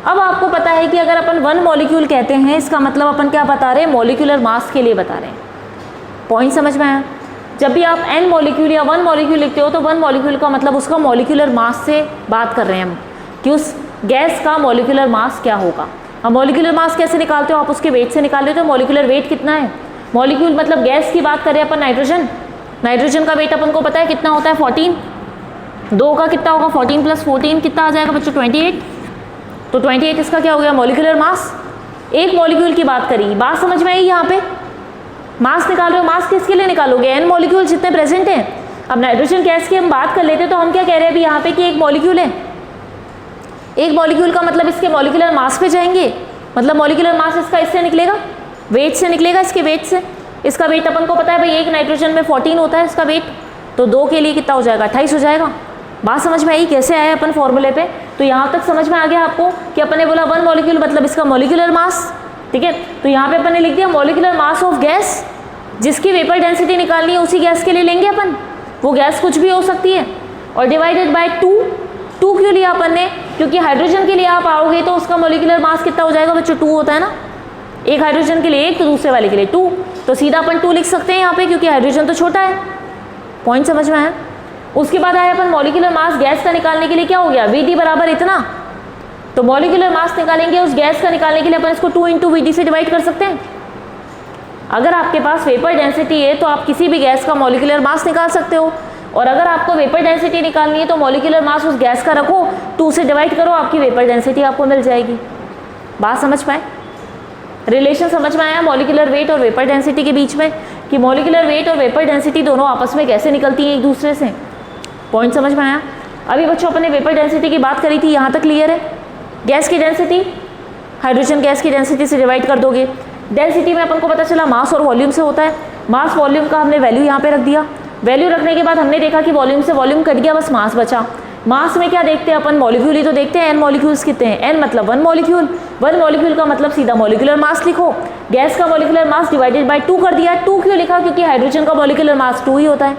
अब आपको पता है कि अगर अपन 1 मॉलिक्यूल कहते हैं, इसका मतलब अपन क्या बता रहे हैं, मॉलिक्यूलर मास के लिए बता रहे हैं। पॉइंट समझ में आया। जब भी आप n मॉलिक्यूल या 1 मॉलिक्यूल लिखते हो तो 1 मॉलिक्यूल का मतलब उसका मॉलिक्यूलर मास से बात कर रहे हैं हम, कि उस गैस का मॉलिक्यूलर मास क्या होगा। अब मॉलिक्यूलर मास कैसे निकालते हो, आप उसके वेट से निकाल लेते हो। मॉलिक्यूलर वेट कितना है, मॉलिक्यूल मतलब गैस की बात करें अपन, नाइट्रोजन का वेट अपन को पता है कितना होता है 14, 2 का कितना होगा 14 + 14 कितना आ जाएगा बच्चों 28, तो 28 इसका क्या हो गया मॉलिक्यूलर मास। एक मॉलिक्यूल की बात करी, बात समझ में आई। यहाँ पे मास निकाल रहे हो, मास किसके लिए निकालोगे, n मॉलिक्यूल जितने प्रेजेंट हैं। अब नाइट्रोजन गैस की हम बात कर लेते तो हम क्या कह रहे हैं अभी यहाँ पे कि एक मॉलिक्यूल है, एक मॉलिक्यूल का मतलब इसके मॉलिक्यूलर मास पे जाएंगे, मतलब मॉलिक्यूलर मास इसका इससे निकलेगा, वेट से निकलेगा, इसके वेट से। इसका वेट अपन को पता है भाई, एक नाइट्रोजन में 14 होता है इसका वेट, तो 2 के लिए कितना हो जाएगा 28 हो जाएगा। बात समझ में आई कैसे आया अपन फॉर्मूले पे। तो यहाँ तक समझ में आ गया आपको कि अपन ने बोला 1 मॉलिक्यूल मतलब इसका मॉलिक्यूलर मास, ठीक है। तो यहाँ पे अपन ने लिख दिया मॉलिक्यूलर मास ऑफ गैस, जिसकी वेपर डेंसिटी निकालनी है उसी गैस के लिए लेंगे अपन, वो गैस कुछ भी हो सकती है, और डिवाइडेड बाय 2 क्यों लिया अपन ने, क्योंकि हाइड्रोजन के लिए आप आओगे तो उसका मॉलिक्यूलर मास कितना हो जाएगा बच्चों 2 होता है ना, एक हाइड्रोजन के लिए 1 तो दूसरे वाले के लिए 2, तो सीधा अपन 2 लिख सकते हैं यहाँ पे, क्योंकि हाइड्रोजन तो छोटा है। पॉइंट समझ में आया। उसके बाद आया अपन मॉलिक्यूलर मास गैस का निकालने के लिए क्या हो गया, Vd बराबर इतना, तो मॉलिक्यूलर मास निकालेंगे उस गैस का निकालने के लिए अपन इसको 2 × Vd से डिवाइड कर सकते हैं। अगर आपके पास वेपर डेंसिटी है तो आप किसी भी गैस का मॉलिक्यूलर मास निकाल सकते हो, और अगर आपको वेपर डेंसिटी निकालनी है तो मॉलिक्यूलर मास उस गैस का रखो, 2 से डिवाइड करो, आपकी वेपर डेंसिटी आपको मिल जाएगी। बात समझ पाए, रिलेशन समझ में आया मॉलिक्यूलर वेट और वेपर डेंसिटी के बीच में, कि मॉलिक्यूलर वेट और वेपर डेंसिटी दोनों आपस में कैसे निकलती हैं एक दूसरे से। पॉइंट समझ में आया। अभी बच्चों अपने वेपर डेंसिटी की बात करी थी, यहाँ तक क्लियर है। गैस की डेंसिटी हाइड्रोजन गैस की डेंसिटी से डिवाइड कर दोगे। डेंसिटी में अपन को पता चला मास और वॉल्यूम से होता है, मास वॉल्यूम का हमने वैल्यू यहाँ पे रख दिया। वैल्यू रखने के बाद हमने देखा कि वॉल्यूम से वॉल्यूम कट गया, बस मास बचा। मास में क्या देखते हैं अपन, मॉलिक्यूल ही तो देखते हैं। n मॉलिक्यूल्स कितने हैं, n मतलब 1 मॉलिक्यूल, 1 मॉलिक्यूल का मतलब सीधा मॉलिक्यूलर मास लिखो। गैस का मॉलिक्यूलर मास डिवाइडेड बाय 2 कर दिया। 2 क्यों लिखा, क्योंकि हाइड्रोजन का मॉलिक्यूलर मास 2 ही होता है,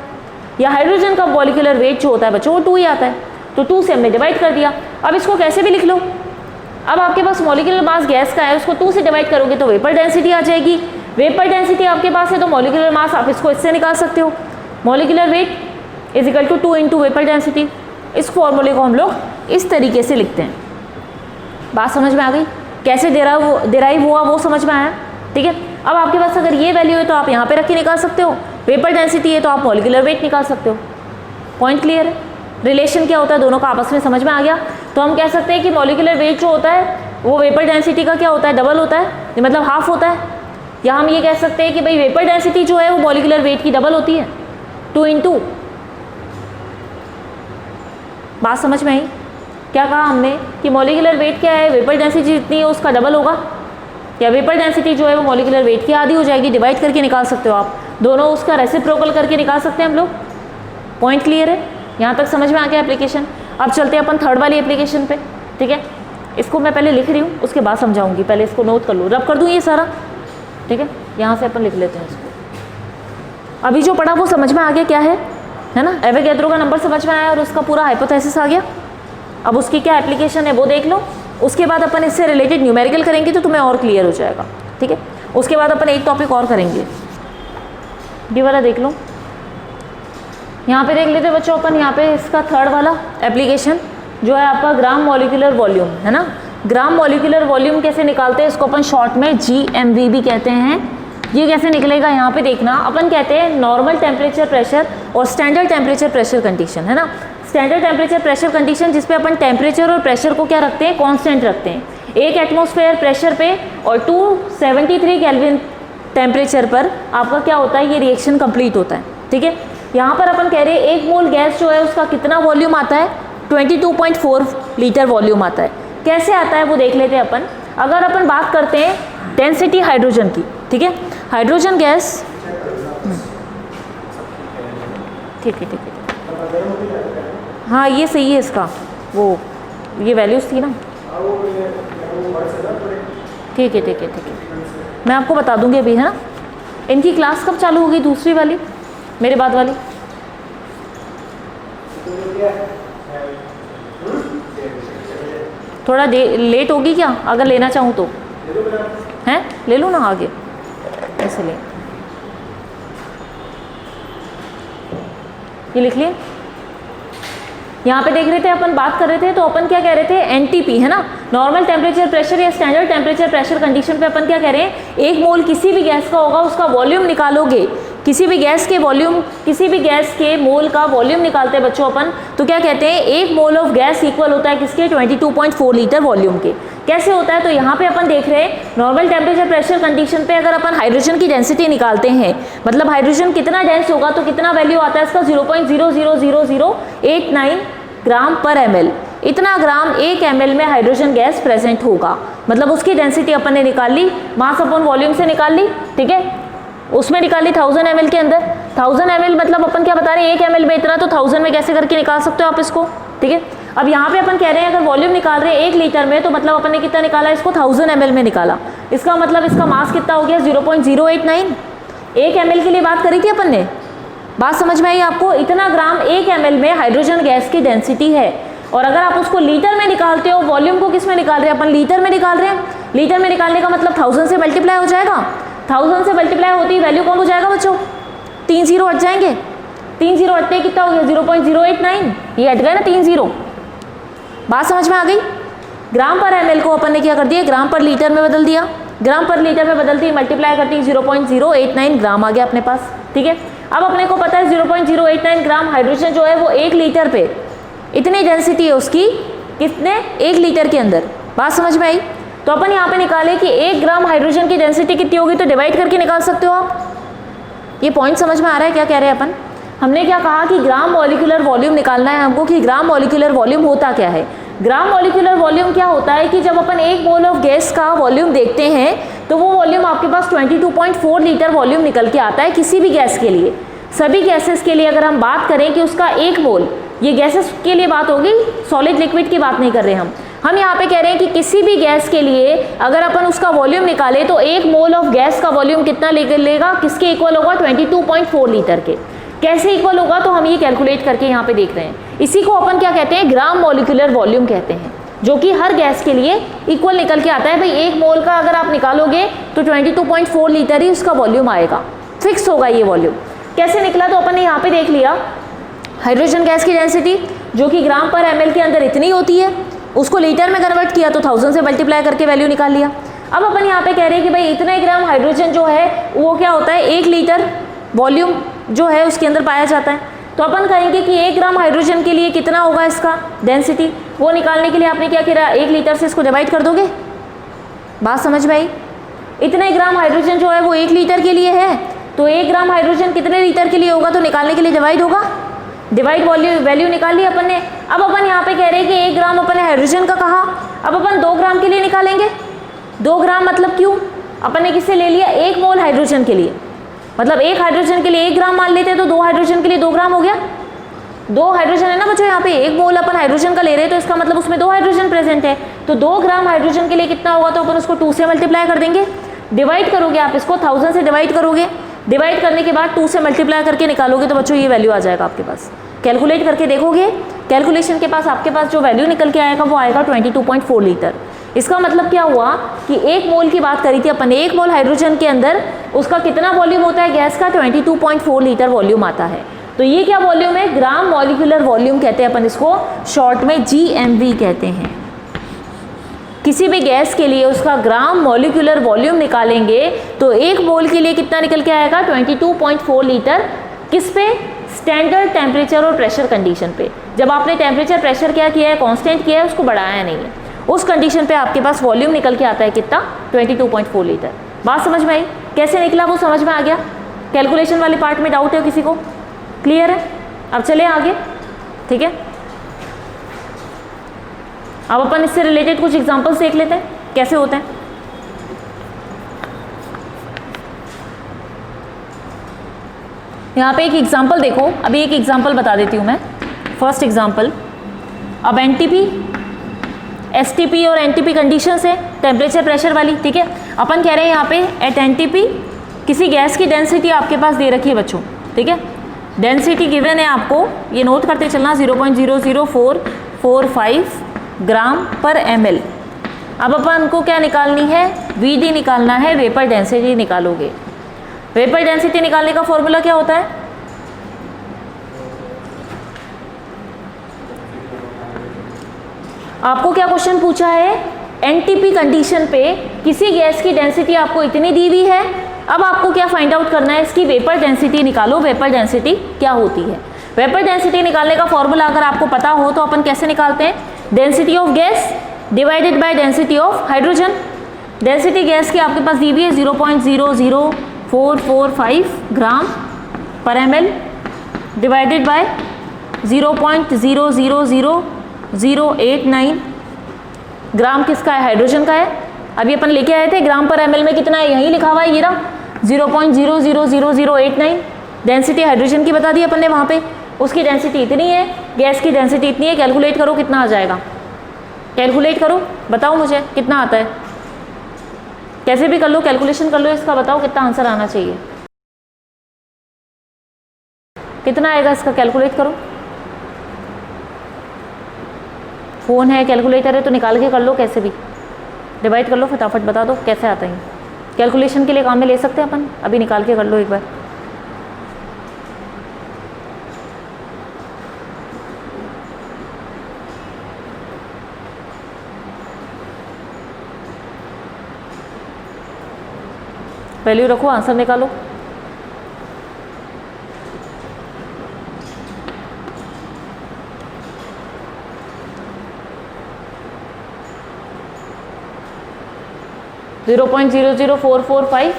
या हाइड्रोजन का मॉलिक्यूलर वेट जो होता है बच्चों वो 2 ही आता है, तो 2 से हमने डिवाइड कर दिया। अब इसको कैसे भी लिख लो, अब आपके पास मॉलिक्यूलर मास गैस का है, उसको 2 से डिवाइड करोगे तो वेपर डेंसिटी आ जाएगी। वेपर डेंसिटी आपके पास है तो मॉलिक्यूलर मास आप इसको इससे निकाल सकते हो, molecular weight is equal to 2 × vapour density. इस फॉर्मूले को हम लोग इस तरीके से लिखते हैं। बात समझ में आ गई, कैसे डिराइव हुआ वो समझ में आया, ठीक है। अब आपके पास अगर ये वैल्यू है तो आप यहाँ पे रख के निकाल सकते हो, वेपर डेंसिटी है तो आप मॉलिक्यूलर वेट निकाल सकते हो। पॉइंट क्लियर है, रिलेशन क्या होता है दोनों का आपस में समझ में आ गया। तो हम कह सकते हैं कि मॉलिक्यूलर वेट जो होता है वो वेपर डेंसिटी का क्या होता है, डबल होता है, मतलब हाफ होता है। या हम ये कह सकते हैं कि भाई वेपर डेंसिटी जो है वो मॉलिक्यूलर वेट की डबल होती है, 2 × बात समझ में आई। क्या कहा हमने कि मॉलिक्यूलर वेट क्या है, वेपर डेंसिटी जितनी है उसका डबल होगा, या वेपर डेंसिटी जो है वो मॉलिक्यूलर वेट की आधी हो जाएगी। डिवाइड करके निकाल सकते हो आप, दोनों उसका रेसिप्रोकल करके निकाल सकते हैं हम लोग। पॉइंट क्लियर है, यहाँ तक समझ में आ गया एप्लीकेशन। अब चलते हैं अपन थर्ड वाली एप्लीकेशन पे, ठीक है। इसको मैं पहले लिख रही हूँ, उसके बाद समझाऊंगी, पहले इसको नोट कर लो, रब कर दूँ ये सारा, ठीक है। यहाँ से अपन लिख लेते हैं इसको। अभी जो पढ़ा वो समझ में आ गया क्या है ना, एवोगैड्रो का नंबर समझ में आया और उसका पूरा हाइपोथेसिस आ गया। अब उसकी क्या एप्लीकेशन है वो देख लो, उसके बाद अपन इससे रिलेटेड न्यूमेरिकल करेंगे तो तुम्हें और क्लियर हो जाएगा, ठीक है। उसके बाद अपन एक टॉपिक और करेंगे, ये वाला देख लो। यहाँ पे देख लेते बच्चों अपन, यहाँ पे इसका थर्ड वाला एप्लीकेशन जो है आपका ग्राम मॉलिक्यूलर वॉल्यूम, है ना। ग्राम मॉलिक्यूलर वॉल्यूम कैसे निकालते हैं, इसको अपन शॉर्ट में GMV भी कहते हैं। ये कैसे निकलेगा यहाँ पे देखना, अपन कहते हैं नॉर्मल टेम्परेचर प्रेशर और स्टैंडर्ड टेम्परेचर प्रेशर कंडीशन, है ना। स्टैंडर्ड टेम्परेचर प्रेशर कंडीशन जिसपे अपन टेम्परेचर और प्रेशर को क्या रखते हैं, कांस्टेंट रखते हैं। 1 एटमॉस्फेयर प्रेशर पे और 273 केल्विन टेम्परेचर पर आपका क्या होता है, ये रिएक्शन कंप्लीट होता है, ठीक है। यहाँ पर अपन कह रहे हैं 1 मोल गैस जो है उसका कितना वॉल्यूम आता है, 22.4 लीटर वॉल्यूम आता है। कैसे आता है वो देख लेते हैं अपन। अगर अपन बात करते हैं डेंसिटी हाइड्रोजन की, ठीक है, हाइड्रोजन गैस, ठीक है, हाँ ये सही है इसका, वो ये वैल्यूज थी ना, ठीक है, मैं आपको बता दूंगी अभी, है ना। इनकी क्लास कब चालू होगी, दूसरी वाली, मेरे बाद वाली? थोड़ा लेट होगी क्या, अगर लेना चाहूँ तो? हैं, ले लो ना आगे, ऐसे ले, ये लिख लिए। यहाँ पे देख रहे थे अपन, बात कर रहे थे तो अपन क्या कह रहे थे, NTP, है ना, नॉर्मल टेम्परेचर प्रेशर या स्टैंडर्ड टेम्परेचर प्रेशर कंडीशन पे अपन क्या कह रहे हैं, 1 मोल किसी भी गैस का होगा, उसका वॉल्यूम निकालोगे, किसी भी गैस के वॉल्यूम, किसी भी गैस के मोल का वॉल्यूम निकालते हैं बच्चों अपन, तो क्या कहते हैं, 1 मोल ऑफ गैस इक्वल होता है किसके, 22.4 लीटर वॉल्यूम के। कैसे होता है, तो यहाँ पे अपन देख रहे हैं नॉर्मल टेम्परेचर प्रेशर कंडीशन पे अगर अपन हाइड्रोजन की डेंसिटी निकालते हैं, मतलब हाइड्रोजन कितना डेंस होगा, तो कितना वैल्यू आता है इसका, 0.00089 ग्राम पर ml। इतना ग्राम 1 ml में हाइड्रोजन गैस प्रेजेंट होगा, मतलब उसकी डेंसिटी अपन ने निकाल ली, मास अपॉन वॉल्यूम से निकाल ली, ठीक है, उसमें निकाल ली 1000 ml के अंदर। 1000 ml मतलब अपन क्या बता रहे हैं, 1 ml में इतना, तो 1000 में कैसे करके निकाल सकते हो आप इसको, ठीक है। अब यहाँ पे अपन कह रहे हैं अगर वॉल्यूम निकाल रहे हैं 1 लीटर में, तो मतलब अपन ने कितना निकाला, इसको 1000 ml में निकाला, इसका मतलब इसका मास कितना हो गया, 0.089। 1 ml के लिए बात करी थी अपन ने, बात समझ में आई आपको, इतना ग्राम 1 ml में हाइड्रोजन गैस की डेंसिटी है। और अगर आप उसको लीटर में निकालते हो, वॉल्यूम को किस में निकाल रहे हैं अपन, लीटर में निकाल रहे हैं, लीटर में निकालने का मतलब 1000 से मल्टीप्लाई हो जाएगा, 1000 से मल्टीप्लाई होती है वैल्यू कौन हो जाएगा बच्चों, 3 जीरो हट जाएंगे, 3 जीरो हटते ही कितना हो गया, 0.089, ये हट गए ना 3 जीरो। बात समझ में आ गई। ग्राम पर ml को अपन ने क्या कर दिया, ग्राम पर लीटर में बदल दिया, ग्राम पर लीटर में बदलती है, मल्टीप्लाई करती है, 0.089 ग्राम आ गया अपने पास, ठीक है। अब अपने को पता है 0.089 ग्राम हाइड्रोजन जो है वो 1 लीटर पे, इतनी डेंसिटी है उसकी, कितने, 1 लीटर के अंदर। बात समझ में आई। तो अपन यहाँ पे निकाले कि 1 ग्राम हाइड्रोजन की डेंसिटी कितनी होगी, तो डिवाइड करके निकाल सकते हो आप। ये पॉइंट समझ में आ रहा है क्या कह रहे हैं अपन। हमने क्या कहा कि ग्राम मॉलिक्यूलर वॉल्यूम निकालना है हमको, कि ग्राम मॉलिक्यूलर वॉल्यूम होता क्या है। ग्राम मॉलिक्यूलर वॉल्यूम क्या होता है कि जब अपन 1 मोल ऑफ गैस का वॉल्यूम देखते हैं, तो वो वॉल्यूम आपके पास 22.4 लीटर वॉल्यूम निकल के आता है किसी भी गैस के लिए। सभी गैसेस के लिए अगर हम बात करें कि उसका 1 मोल, ये गैसेस के लिए बात होगी, सॉलिड लिक्विड की बात नहीं कर रहे हम यहाँ पे कह रहे हैं कि किसी भी गैस के लिए अगर अपन उसका वॉल्यूम निकाले तो 1 मोल ऑफ गैस का वॉल्यूम कितना लेगा, किसके इक्वल होगा, 22.4 लीटर के। कैसे इक्वल होगा, तो हम ये कैलकुलेट करके यहाँ पे देख रहे हैं। इसी को अपन क्या कहते हैं, ग्राम मॉलिक्यूलर वॉल्यूम कहते हैं, जो कि हर गैस के लिए इक्वल निकल के आता है। भाई 1 मोल का अगर आप निकालोगे तो 22.4 लीटर ही उसका वॉल्यूम आएगा, फिक्स होगा ये वॉल्यूम। कैसे निकला, तो अपन ने यहाँ पे देख लिया हाइड्रोजन गैस की डेंसिटी जो कि ग्राम पर ml के अंदर इतनी होती है, उसको लीटर में कन्वर्ट किया तो 1000 से मल्टीप्लाई करके वैल्यू निकाल लिया। अब अपन यहाँ पे कह रहे हैं कि भाई इतने ग्राम हाइड्रोजन जो है वो क्या होता है, 1 लीटर वॉल्यूम जो है उसके अंदर पाया जाता है। तो अपन कहेंगे कि 1 ग्राम हाइड्रोजन के लिए कितना होगा इसका डेंसिटी, वो निकालने के लिए आपने क्या किया, 1 लीटर से इसको डिवाइड कर दोगे। बात समझ में आई। इतने ग्राम हाइड्रोजन जो है वो 1 लीटर के लिए है, तो 1 ग्राम हाइड्रोजन कितने लीटर के लिए होगा, तो निकालने के लिए डिवाइड होगा, डिवाइड वैल्यू निकाल ली अपन ने। अब अपन यहाँ पे कह रहे हैं कि 1 ग्राम अपन ने हाइड्रोजन का कहा, अब अपन 2 ग्राम के लिए निकालेंगे। 2 ग्राम मतलब क्यों, अपन ने किससे ले लिया, 1 मोल हाइड्रोजन के लिए, मतलब 1 हाइड्रोजन के लिए 1 ग्राम मान लेते हैं, तो 2 हाइड्रोजन के लिए 2 ग्राम हो गया। 2 हाइड्रोजन है ना बच्चों, यहाँ पे 1 मोल अपन हाइड्रोजन का ले रहे हैं, तो इसका मतलब उसमें 2 हाइड्रोजन प्रेजेंट है। तो 2 ग्राम हाइड्रोजन के लिए कितना होगा, तो अपन उसको 2 से मल्टीप्लाई कर देंगे। डिवाइड करोगे आप इसको, 1000 से डिवाइड करोगे, डिवाइड करने के बाद 2 से मल्टीप्लाई करके निकालोगे तो बच्चों ये वैल्यू आ जाएगा आपके पास। कैलकुलेट करके देखोगे, कैलकुलेशन के पास आपके पास जो वैल्यू निकल के आएगा वो आएगा 22.4 लीटर। इसका मतलब क्या हुआ कि 1 मोल की बात करी थी अपन, 1 मोल हाइड्रोजन के अंदर उसका कितना वॉल्यूम होता है गैस का, 22.4 लीटर वॉल्यूम आता है। तो ये क्या वॉल्यूम है, ग्राम मॉलिक्यूलर वॉल्यूम कहते हैं अपन इसको, शॉर्ट में GMV कहते हैं। किसी भी गैस के लिए उसका ग्राम मॉलिक्यूलर वॉल्यूम निकालेंगे तो एक मोल के लिए कितना निकल के आएगा, 22.4 लीटर। किस पे, स्टैंडर्ड टेम्परेचर और प्रेशर कंडीशन पे। जब आपने टेम्परेचर प्रेशर क्या किया है, कांस्टेंट किया है, उसको बढ़ाया नहीं है, उस कंडीशन पे आपके पास वॉल्यूम निकल के आता है कितना, 22.4 लीटर। बात समझ में आई, कैसे निकला वो समझ में आ गया। कैलकुलेशन वाले पार्ट में डाउट है किसी को, क्लियर है। अब चले आगे, ठीक है। अब अपन इससे रिलेटेड कुछ एग्जांपल्स देख लेते हैं कैसे होते हैं। यहाँ पे एक एग्जांपल देखो, अभी एक एग्जांपल बता देती हूँ मैं। फर्स्ट एग्जांपल, अब एनटीपी, एसटीपी और एनटीपी कंडीशंस है टेम्परेचर प्रेशर वाली, ठीक है। अपन कह रहे हैं यहाँ पे एट एनटीपी किसी गैस की डेंसिटी आपके पास दे रखी है बच्चों, ठीक है। डेंसिटी गिवन है आपको, ये नोट करते चलना, 0.00445 ग्राम पर ml। अब अपन को क्या निकालनी है, VD निकालना है, वेपर डेंसिटी निकालोगे। वेपर डेंसिटी निकालने का फॉर्मूला क्या होता है, आपको क्या क्वेश्चन पूछा है, एनटीपी कंडीशन पे किसी गैस की डेंसिटी आपको इतनी दी हुई है, अब आपको क्या फाइंड आउट करना है, इसकी वेपर डेंसिटी निकालो। वेपर डेंसिटी क्या होती है, वेपर डेंसिटी निकालने का फॉर्मूला अगर आपको पता हो तो अपन कैसे निकालते हैं, density of gas divided by density of hydrogen. Density gas की आपके पास दी हुई है 0.00445 ग्राम पर ml डिवाइडेड बाय 0.000089 ग्राम किसका है, हाइड्रोजन का है। अभी अपन लेके आए थे ग्राम पर ml में कितना है, यही लिखा हुआ है, ये रहा 0.000089। डेंसिटी हाइड्रोजन की बता दी अपन ने, वहाँ पे उसकी डेंसिटी इतनी है, गैस की डेंसिटी इतनी है। कैलकुलेट करो कितना आ जाएगा, कैलकुलेट करो, बताओ मुझे कितना आता है, कैसे भी कर लो, कैलकुलेशन कर लो इसका, बताओ कितना आंसर आना चाहिए, कितना आएगा इसका, कैलकुलेट करो। फ़ोन है, कैलकुलेटर है, तो निकाल के कर लो, कैसे भी डिवाइड कर लो, फटाफट बता दो कैसे आता है। कैलकुलेशन के लिए काम में ले सकते हैं अपन, अभी निकाल के कर लो एक बार। वैल्यू रखो, आंसर निकालो। (0.00445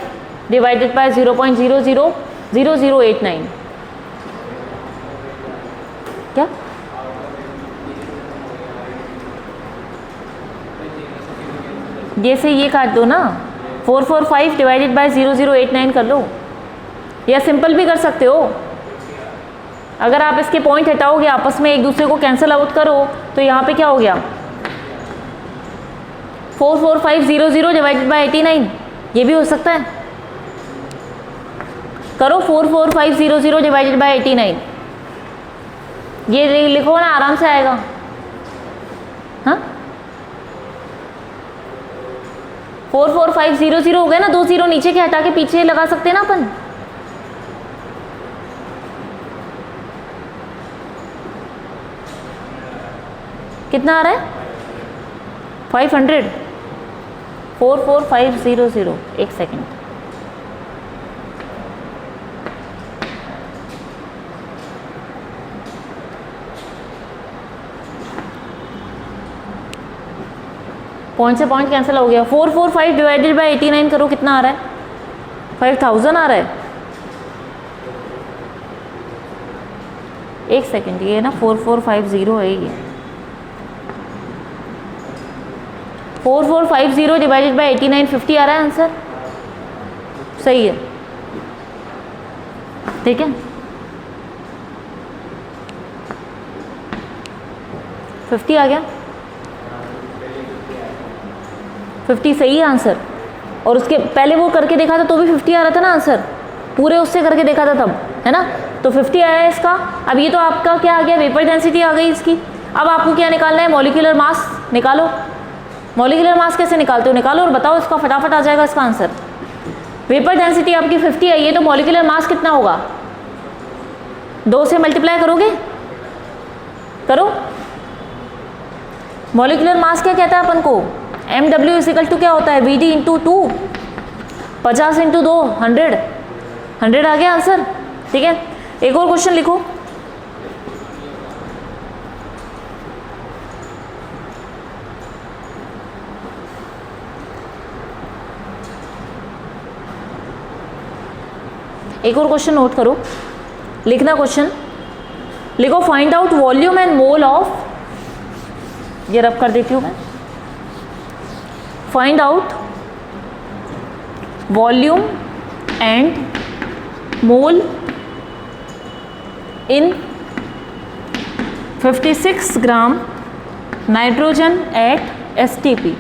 डिवाइडेड बाय 0.000089 क्या, ये से ये काट दो ना, 445 डिवाइडेड बाय 0089 कर लो, या सिंपल भी कर सकते हो। अगर आप इसके पॉइंट हटाओगे, आपस में एक दूसरे को कैंसिल आउट करो, तो यहाँ पे क्या हो गया, 44500 डिवाइडेड बाय 89, ये भी हो सकता है। करो 44500 डिवाइडेड बाय 89, ये लिखो ना, आराम से आएगा। हाँ 44500 हो गया ना, 2 0 नीचे के हटा के पीछे लगा सकते हैं ना अपन। कितना आ रहा है, 500, 44500, एक सेकेंड, पॉइंट से पॉइंट कैंसिल हो गया। 445 डिवाइडेड बाय 89 करो, कितना आ रहा है, 5000 आ रहा है। एक सेकेंड, ये ना 4450 है, ये 4450 डिवाइडेड बाय 89 50 आ रहा है आंसर, सही है, ठीक है। 50 आ गया, 50 सही है आंसर। और उसके पहले वो करके देखा था तो भी 50 आ रहा था ना आंसर, पूरे उससे करके देखा था तब, है ना, तो 50 आया है इसका। अब ये तो आपका क्या आ गया, वेपर डेंसिटी आ गई इसकी। अब आपको क्या निकालना है, मॉलिक्यूलर मास निकालो। मॉलिक्यूलर मास कैसे निकालते हो, निकालो और बताओ इसका, फटाफट आ जाएगा इसका आंसर। वेपर डेंसिटी आपकी 50 आई है, तो मॉलिक्यूलर मास कितना होगा, 2 से मल्टीप्लाई करोगे, करो। मॉलिक्यूलर मास क्या कहता है अपन को, mw इजिकल टू क्या होता है, vd इंटू 2, 50 इंटू 2 100, 100 आ गया आंसर। ठीक है, एक और क्वेश्चन लिखो। एक और क्वेश्चन नोट करो, लिखना क्वेश्चन, लिखो find out volume and mole of, ये रब कर देती हूँ मैं, find out volume and mole in 56 gram nitrogen eight STP।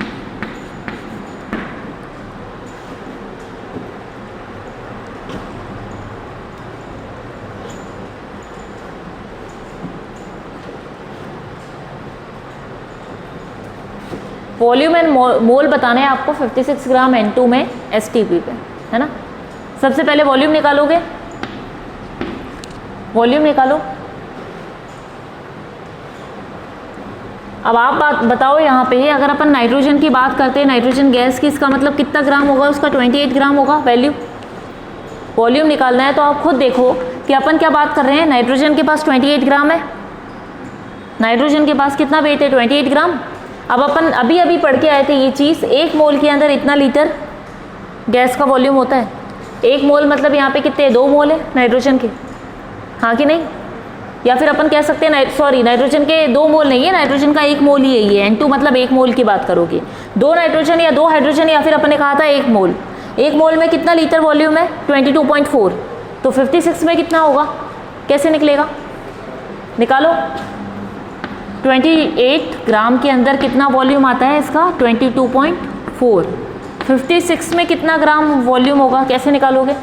Volume and मोल बताना है आपको 56 ग्राम N2 में STP पे, है ना। सबसे पहले वॉल्यूम निकालोगे, वॉल्यूम निकालो। अब आप बात बताओ यहाँ पे, अगर अपन नाइट्रोजन की बात करते हैं, नाइट्रोजन गैस की, इसका मतलब कितना ग्राम होगा, उसका 28 ग्राम होगा वैल्यू। वॉल्यूम निकालना है तो आप खुद देखो कि अपन क्या बात कर रहे हैं, नाइट्रोजन के पास 28 ग्राम है, नाइट्रोजन के पास कितना वेट है, 28 ग्राम। अब अपन अभी अभी पढ़ के आए थे ये चीज़, 1 मोल के अंदर इतना लीटर गैस का वॉल्यूम होता है। 1 मोल मतलब यहाँ पे कितने, 2 मोल है नाइट्रोजन के, हाँ कि नहीं। या फिर अपन कह सकते हैं सॉरी, नाइट्रोजन के 2 मोल नहीं है, नाइट्रोजन का 1 मोल ही है ये, N2 मतलब 1 मोल की बात करोगे। 2 नाइट्रोजन या 2 हाइड्रोजन, या फिर अपन ने कहा था 1 मोल। 1 मोल में कितना लीटर वॉल्यूम है, 22.4, तो 56 में कितना होगा, कैसे निकलेगा, निकालो। 28 ग्राम के अंदर कितना वॉल्यूम आता है इसका, 22.4। 56 में कितना ग्राम वॉल्यूम होगा, कैसे निकालोगे,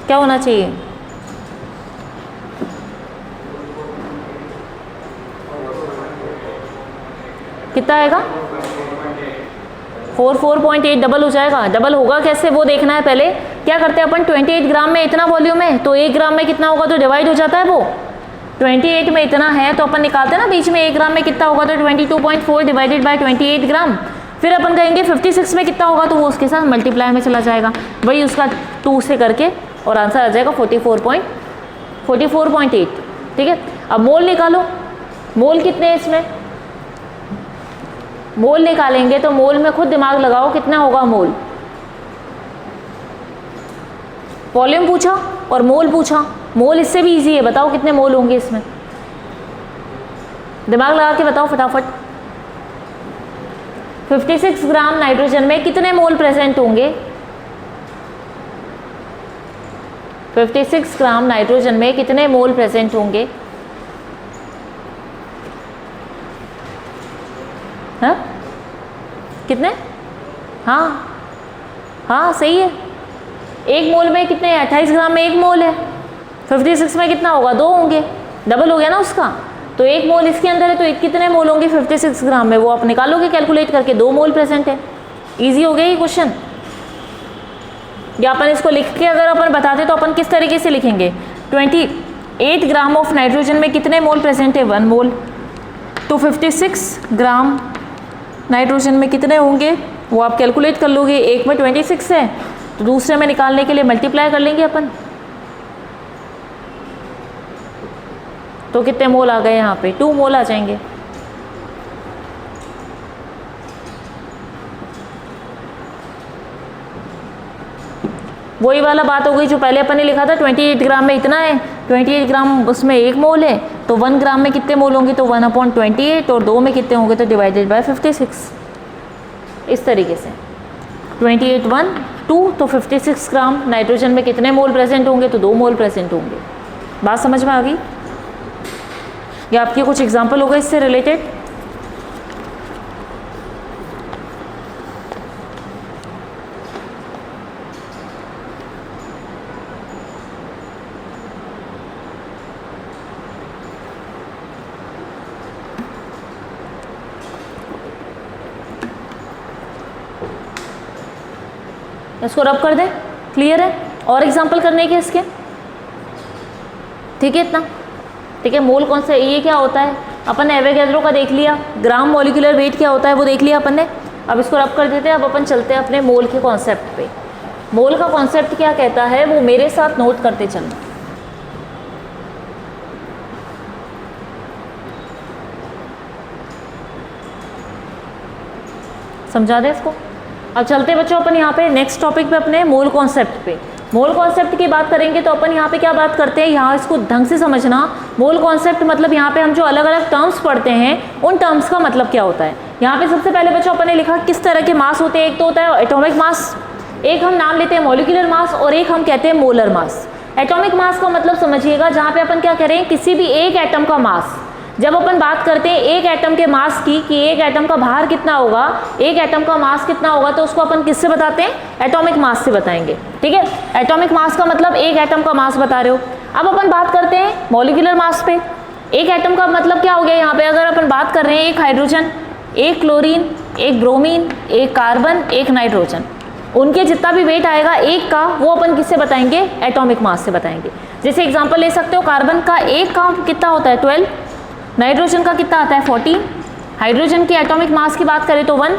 क्या होना चाहिए, कितना आएगा, 4.8 डबल हो जाएगा। डबल होगा कैसे वो देखना है पहले। क्या करते हैं अपन, 28 ग्राम में इतना वॉल्यूम है तो 1 ग्राम में कितना होगा, तो डिवाइड हो जाता है वो। 28 में इतना है तो अपन निकालते हैं ना बीच में 1 ग्राम में कितना होगा, तो 22.4 डिवाइडेड बाय 28 ग्राम। फिर अपन कहेंगे 56 में कितना होगा, तो वो उसके साथ मल्टीप्लाई में चला जाएगा, वही उसका 2 से करके, और आंसर आ जाएगा 44.8। ठीक है, अब मोल निकालो, मोल कितने हैं इसमें, मोल निकालेंगे तो मोल में खुद दिमाग लगाओ कितना होगा मोल। वॉल्यूम पूछा और मोल पूछा, मोल इससे भी इजी है, बताओ कितने मोल होंगे इसमें, दिमाग लगा के बताओ फटाफट। 56 ग्राम नाइट्रोजन में कितने मोल प्रेजेंट होंगे, 56 ग्राम नाइट्रोजन में कितने मोल प्रेजेंट होंगे, हाँ कितने, हाँ हाँ सही है। 1 मोल में कितने हैं, 28 ग्राम में 1 मोल है, 56 में कितना होगा, 2 होंगे, डबल हो गया ना उसका। तो 1 मोल इसके अंदर है तो कितने मोल होंगे 56 ग्राम में, वो आप निकालोगे कैलकुलेट करके, 2 मोल प्रेजेंट है। इजी हो गया ये क्वेश्चन। या अपन इसको लिख के अगर अपन बताते तो अपन किस तरीके से लिखेंगे, 28 ग्राम ऑफ नाइट्रोजन में कितने मोल प्रेजेंट है, 1 मोल, तो 56 ग्राम नाइट्रोजन में कितने होंगे वो आप कैलकुलेट कर लोगे। एक में 26 है तो दूसरे में निकालने के लिए मल्टीप्लाई कर लेंगे अपन, तो कितने मोल आ गए यहाँ पे, 2 मोल आ जाएंगे। वही वाला बात हो गई जो पहले अपन ने लिखा था, 28 ग्राम में इतना है, 28 ग्राम उसमें 1 मोल है, तो 1 ग्राम में कितने मोल होंगे, तो 1/28, और 2 में कितने होंगे तो डिवाइडेड बाय 56। इस तरीके से 28 1 2, तो 56 ग्राम नाइट्रोजन में कितने मोल प्रेजेंट होंगे, तो 2 मोल प्रेजेंट होंगे। बात समझ में आ गई। या आपके कुछ एग्जाम्पल होगा इससे रिलेटेड। इसको रब कर दें। क्लियर है? और एग्जाम्पल करने के इसके, ठीक है इतना, ठीक है। मोल कौन सा, ये क्या होता है अपन ने एवोगैड्रो का देख लिया, ग्राम मॉलिक्यूलर वेट क्या होता है वो देख लिया अपन ने। अब इसको रब कर देते हैं, अब अपन चलते हैं अपने मोल के कॉन्सेप्ट पे। मोल का कॉन्सेप्ट क्या कहता है वो मेरे साथ नोट करते चलना। समझा दे इसको। अब चलते बच्चों अपन यहाँ पे नेक्स्ट टॉपिक पे अपने मोल कॉन्सेप्ट पे। मोल कॉन्सेप्ट की बात करेंगे तो अपन यहाँ पे क्या बात करते हैं, यहाँ इसको ढंग से समझना। मोल कॉन्सेप्ट मतलब यहाँ पे हम जो अलग अलग टर्म्स पढ़ते हैं उन टर्म्स का मतलब क्या होता है। यहाँ पे सबसे पहले बच्चों अपन ने लिखा किस तरह के मास होते हैं। एक तो होता है एटॉमिक मास, एक हम नाम लेते हैं मॉलिक्यूलर मास, और एक हम कहते हैं मोलर मास। एटॉमिक मास का मतलब समझिएगा, जहाँ पे अपन क्या करें, किसी भी एक एटम का मास, जब अपन बात करते हैं एक एटम के मास की कि एक एटम का भार कितना होगा, एक एटम का मास कितना होगा, तो उसको अपन किससे बताते हैं, एटॉमिक मास से बताएंगे। ठीक है, एटॉमिक मास का मतलब एक एटम का मास बता रहे हो। अब अपन बात करते हैं मॉलिक्यूलर मास पे। एक एटम का मतलब क्या हो गया, यहाँ पे अगर अपन बात कर रहे हैं एक हाइड्रोजन, एक क्लोरीन, एक ब्रोमीन, एक कार्बन, एक नाइट्रोजन, उनके जितना भी वेट आएगा एक का, वो अपन किससे बताएंगे, एटॉमिक मास से बताएंगे। जैसे एग्जांपल ले सकते हो, कार्बन का एक का कितना होता है 12, नाइट्रोजन का कितना आता है 14, हाइड्रोजन की एटॉमिक मास की बात करें तो 1,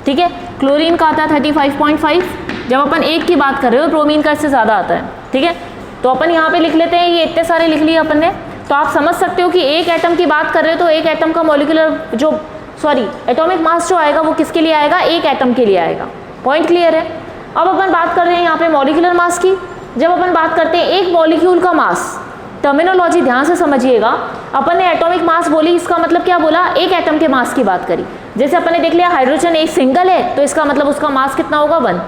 ठीक है, क्लोरीन का आता है 35.5, जब अपन एक की बात कर रहे हो ब्रोमीन का इससे ज़्यादा आता है। ठीक है, तो अपन यहाँ पे लिख लेते हैं, ये इतने सारे लिख लिए अपन ने, तो आप समझ सकते हो कि एक एटम की बात कर रहे हो तो एक एटम का मॉलिक्यूलर जो एटॉमिक मास जो आएगा वो किसके लिए आएगा, एक एटम के लिए आएगा। पॉइंट क्लियर है। अब अपन बात कर रहे हैं यहाँ पे मॉलिक्यूलर मास की। जब अपन बात करते हैं एक मॉलिक्यूल का मास, टर्मिनोलॉजी ध्यान से समझिएगा, अपन ने एटॉमिक मास बोली, इसका मतलब क्या बोला, एक एटम के मास की बात करी। जैसे अपन ने देख लिया हाइड्रोजन एक सिंगल है तो इसका मतलब उसका मास कितना होगा 1।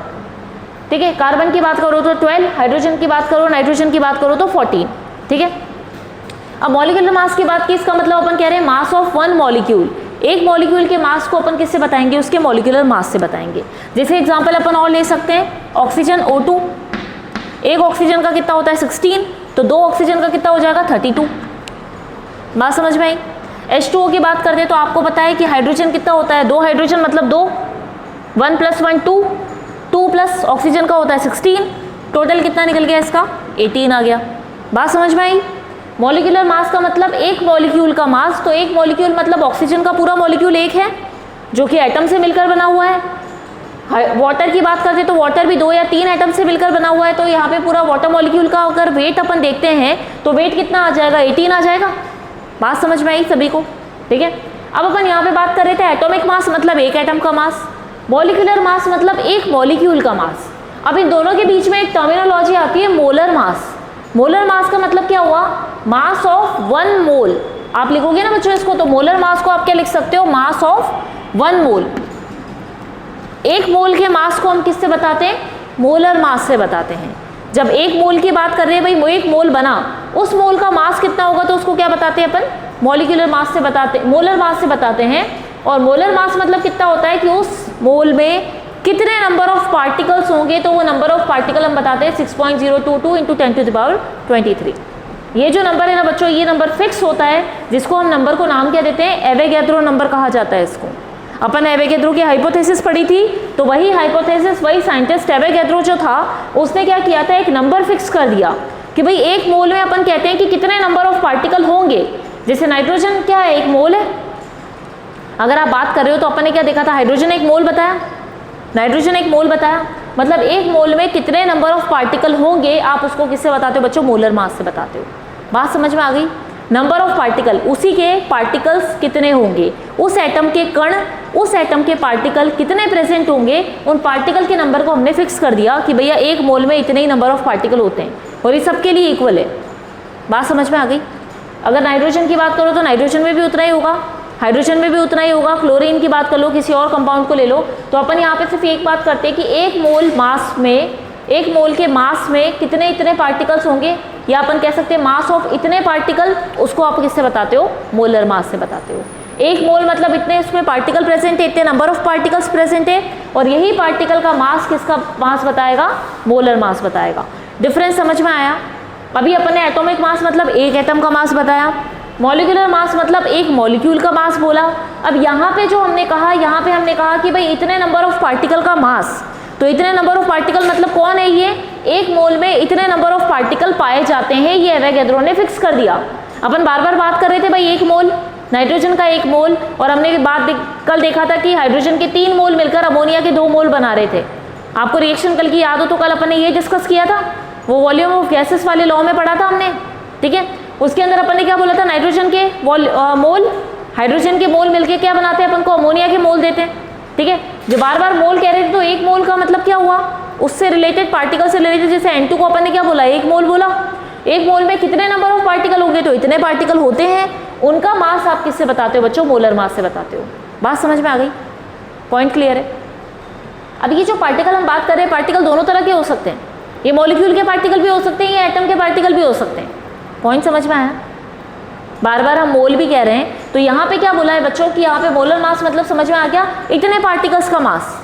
ठीक है, कार्बन की बात करो तो 12, हाइड्रोजन की बात करो, नाइट्रोजन की बात करो तो 14। ठीक है, अब मॉलिक्यूलर मास की बात की, इसका मतलब अपन कह रहे हैं मास ऑफ वन मॉलिक्यूल। एक मॉलिक्यूल के मास को अपन किससे बताएंगे, उसके मॉलिक्यूलर मास से बताएंगे। जैसे एग्जांपल अपन और ले सकते हैं, ऑक्सीजन O2, एक ऑक्सीजन का कितना होता है 16, तो 2 ऑक्सीजन का कितना हो जाएगा 32। बात समझ में आई। H2O की बात करते हैं तो आपको पता है कि हाइड्रोजन कितना होता है, 2 हाइड्रोजन मतलब 2, 1 + 1 2, 2 प्लस ऑक्सीजन का होता है 16, टोटल कितना निकल गया इसका 18 आ गया। बात समझ में आई। मॉलिक्यूलर मास का मतलब एक मॉलिक्यूल का मास, तो एक मॉलिक्यूल मतलब ऑक्सीजन का पूरा मॉलिक्यूल एक है जो कि एटम से मिलकर बना हुआ है। वाटर की बात करते तो वाटर भी 2 या 3 एटम से मिलकर बना हुआ है, तो यहाँ पे पूरा वाटर मॉलिक्यूल का अगर वेट अपन देखते हैं तो वेट कितना आ जाएगा 18 आ जाएगा। बात समझ में आई सभी को। ठीक है, अब अपन यहाँ पे बात कर रहे थे एटॉमिक मास मतलब एक एटम का मास, मॉलिक्यूलर मास मतलब एक मॉलिक्यूल का मास। अब इन दोनों के बीच में एक टर्मिनोलॉजी आती है मोलर मास। मोलर मास का मतलब क्या हुआ, मास ऑफ 1 मोल। आप लिखोगे ना बच्चों इसको, तो मोलर मास को आप क्या लिख सकते हो, मास ऑफ 1 मोल। एक मोल के मास को हम किससे बताते हैं, मोलर मास से बताते हैं। जब एक मोल की बात कर रहे हैं भाई, वो एक मोल बना, उस मोल का मास कितना होगा तो उसको क्या बताते हैं अपन, मॉलिक्यूलर मास से बताते, मोलर मास से बताते हैं। और मोलर मास मतलब कितना होता है कि उस मोल में कितने नंबर ऑफ पार्टिकल्स होंगे, तो वो नंबर ऑफ पार्टिकल हम बताते हैं 6.022 × 10⁻23। ये जो नंबर है ना बच्चों, ये नंबर फिक्स होता है, जिसको हम नंबर को नाम क्या देते हैं, एवोगैड्रो नंबर कहा जाता है इसको। अपन एवोगैड्रो की हाइपोथेसिस पढ़ी थी, तो वही हाइपोथेसिस, वही साइंटिस्ट एवोगैड्रो जो था, उसने क्या किया था, एक नंबर फिक्स कर दिया कि भाई एक मोल में अपन कहते हैं कि कितने नंबर ऑफ पार्टिकल होंगे। जैसे नाइट्रोजन क्या है, एक मोल है। अगर आप बात कर रहे हो तो अपन ने क्या देखा था, हाइड्रोजन एक मोल बताया, नाइट्रोजन एक मोल बताया, मतलब एक मोल में कितने नंबर ऑफ पार्टिकल होंगे, आप उसको किससे बताते हो बच्चों, मोलर मास से बताते हो। बात समझ में आ गई। नंबर ऑफ पार्टिकल, उसी के पार्टिकल्स कितने होंगे, उस एटम के कण, उस एटम के पार्टिकल कितने प्रेजेंट होंगे, उन पार्टिकल के नंबर को हमने फिक्स कर दिया कि भैया एक मोल में इतने ही नंबर ऑफ पार्टिकल होते हैं और ये सबके लिए इक्वल है। बात समझ में आ गई। अगर नाइट्रोजन की बात करो तो नाइट्रोजन में भी उतना ही होगा, हाइड्रोजन में भी उतना ही होगा, क्लोरीन की बात कर लो, किसी और कंपाउंड को ले लो, तो अपन यहाँ पे सिर्फ एक बात करते हैं कि एक मोल मास में, एक मोल के मास में कितने इतने पार्टिकल्स होंगे, या अपन कह सकते हैं मास ऑफ इतने पार्टिकल, उसको आप किससे बताते हो, मोलर मास से बताते हो। एक मोल मतलब इतने उसमें पार्टिकल प्रेजेंट है, इतने नंबर ऑफ पार्टिकल्स प्रेजेंट है, और यही पार्टिकल का मास किसका मास बताएगा, मोलर मास बताएगा। डिफरेंस समझ में आया। अभी अपन ने एटॉमिक मास मतलब एक एटम का मास बताया, मॉलिक्यूलर मास मतलब एक मॉलिक्यूल का मास बोला। अब यहाँ पे जो हमने कहा, यहाँ पे हमने कहा कि भाई इतने नंबर ऑफ पार्टिकल का मास, तो इतने नंबर ऑफ पार्टिकल मतलब कौन है, ये एक मोल में इतने नंबर ऑफ पार्टिकल पाए जाते हैं, ये एवोगैड्रो ने फिक्स कर दिया। अपन बार बार बात कर रहे थे भाई 1 मोल नाइट्रोजन का 1 मोल, और हमने कल देखा था कि हाइड्रोजन के 3 मोल मिलकर अमोनिया के 2 मोल बना रहे थे। आपको रिएक्शन कल की याद हो तो कल अपन ने ये डिस्कस किया था, वो वॉल्यूम ऑफ गैसेस वाले लॉ में पढ़ा था हमने, ठीक है। उसके अंदर अपन ने क्या बोला था, नाइट्रोजन के मोल हाइड्रोजन के मोल मिलके क्या बनाते हैं, अपन को अमोनिया के मोल देते हैं, ठीक है। जब बार बार मोल कह रहे थे तो 1 मोल का मतलब क्या हुआ, उससे रिलेटेड पार्टिकल से रिलेटेड, जैसे N2 को अपन ने क्या बोला 1 मोल बोला, 1 मोल में कितने नंबर ऑफ पार्टिकल होंगे, तो इतने पार्टिकल होते हैं। उनका मास आप किससे बताते हो बच्चों, मोलर मास से बताते हो। बात समझ में आ गई, पॉइंट क्लियर है। अब ये जो पार्टिकल हम बात कर रहे हैं, पार्टिकल दोनों तरह के हो सकते हैं, ये मॉलिक्यूल के पार्टिकल भी हो सकते हैं, ये एटम के पार्टिकल भी हो सकते हैं। पॉइंट समझ में आया। बार बार हम मोल भी कह रहे हैं, तो यहाँ पे क्या बोला है बच्चों कि यहाँ पे मोलर मास मतलब समझ में आ गया, इतने पार्टिकल्स का मास।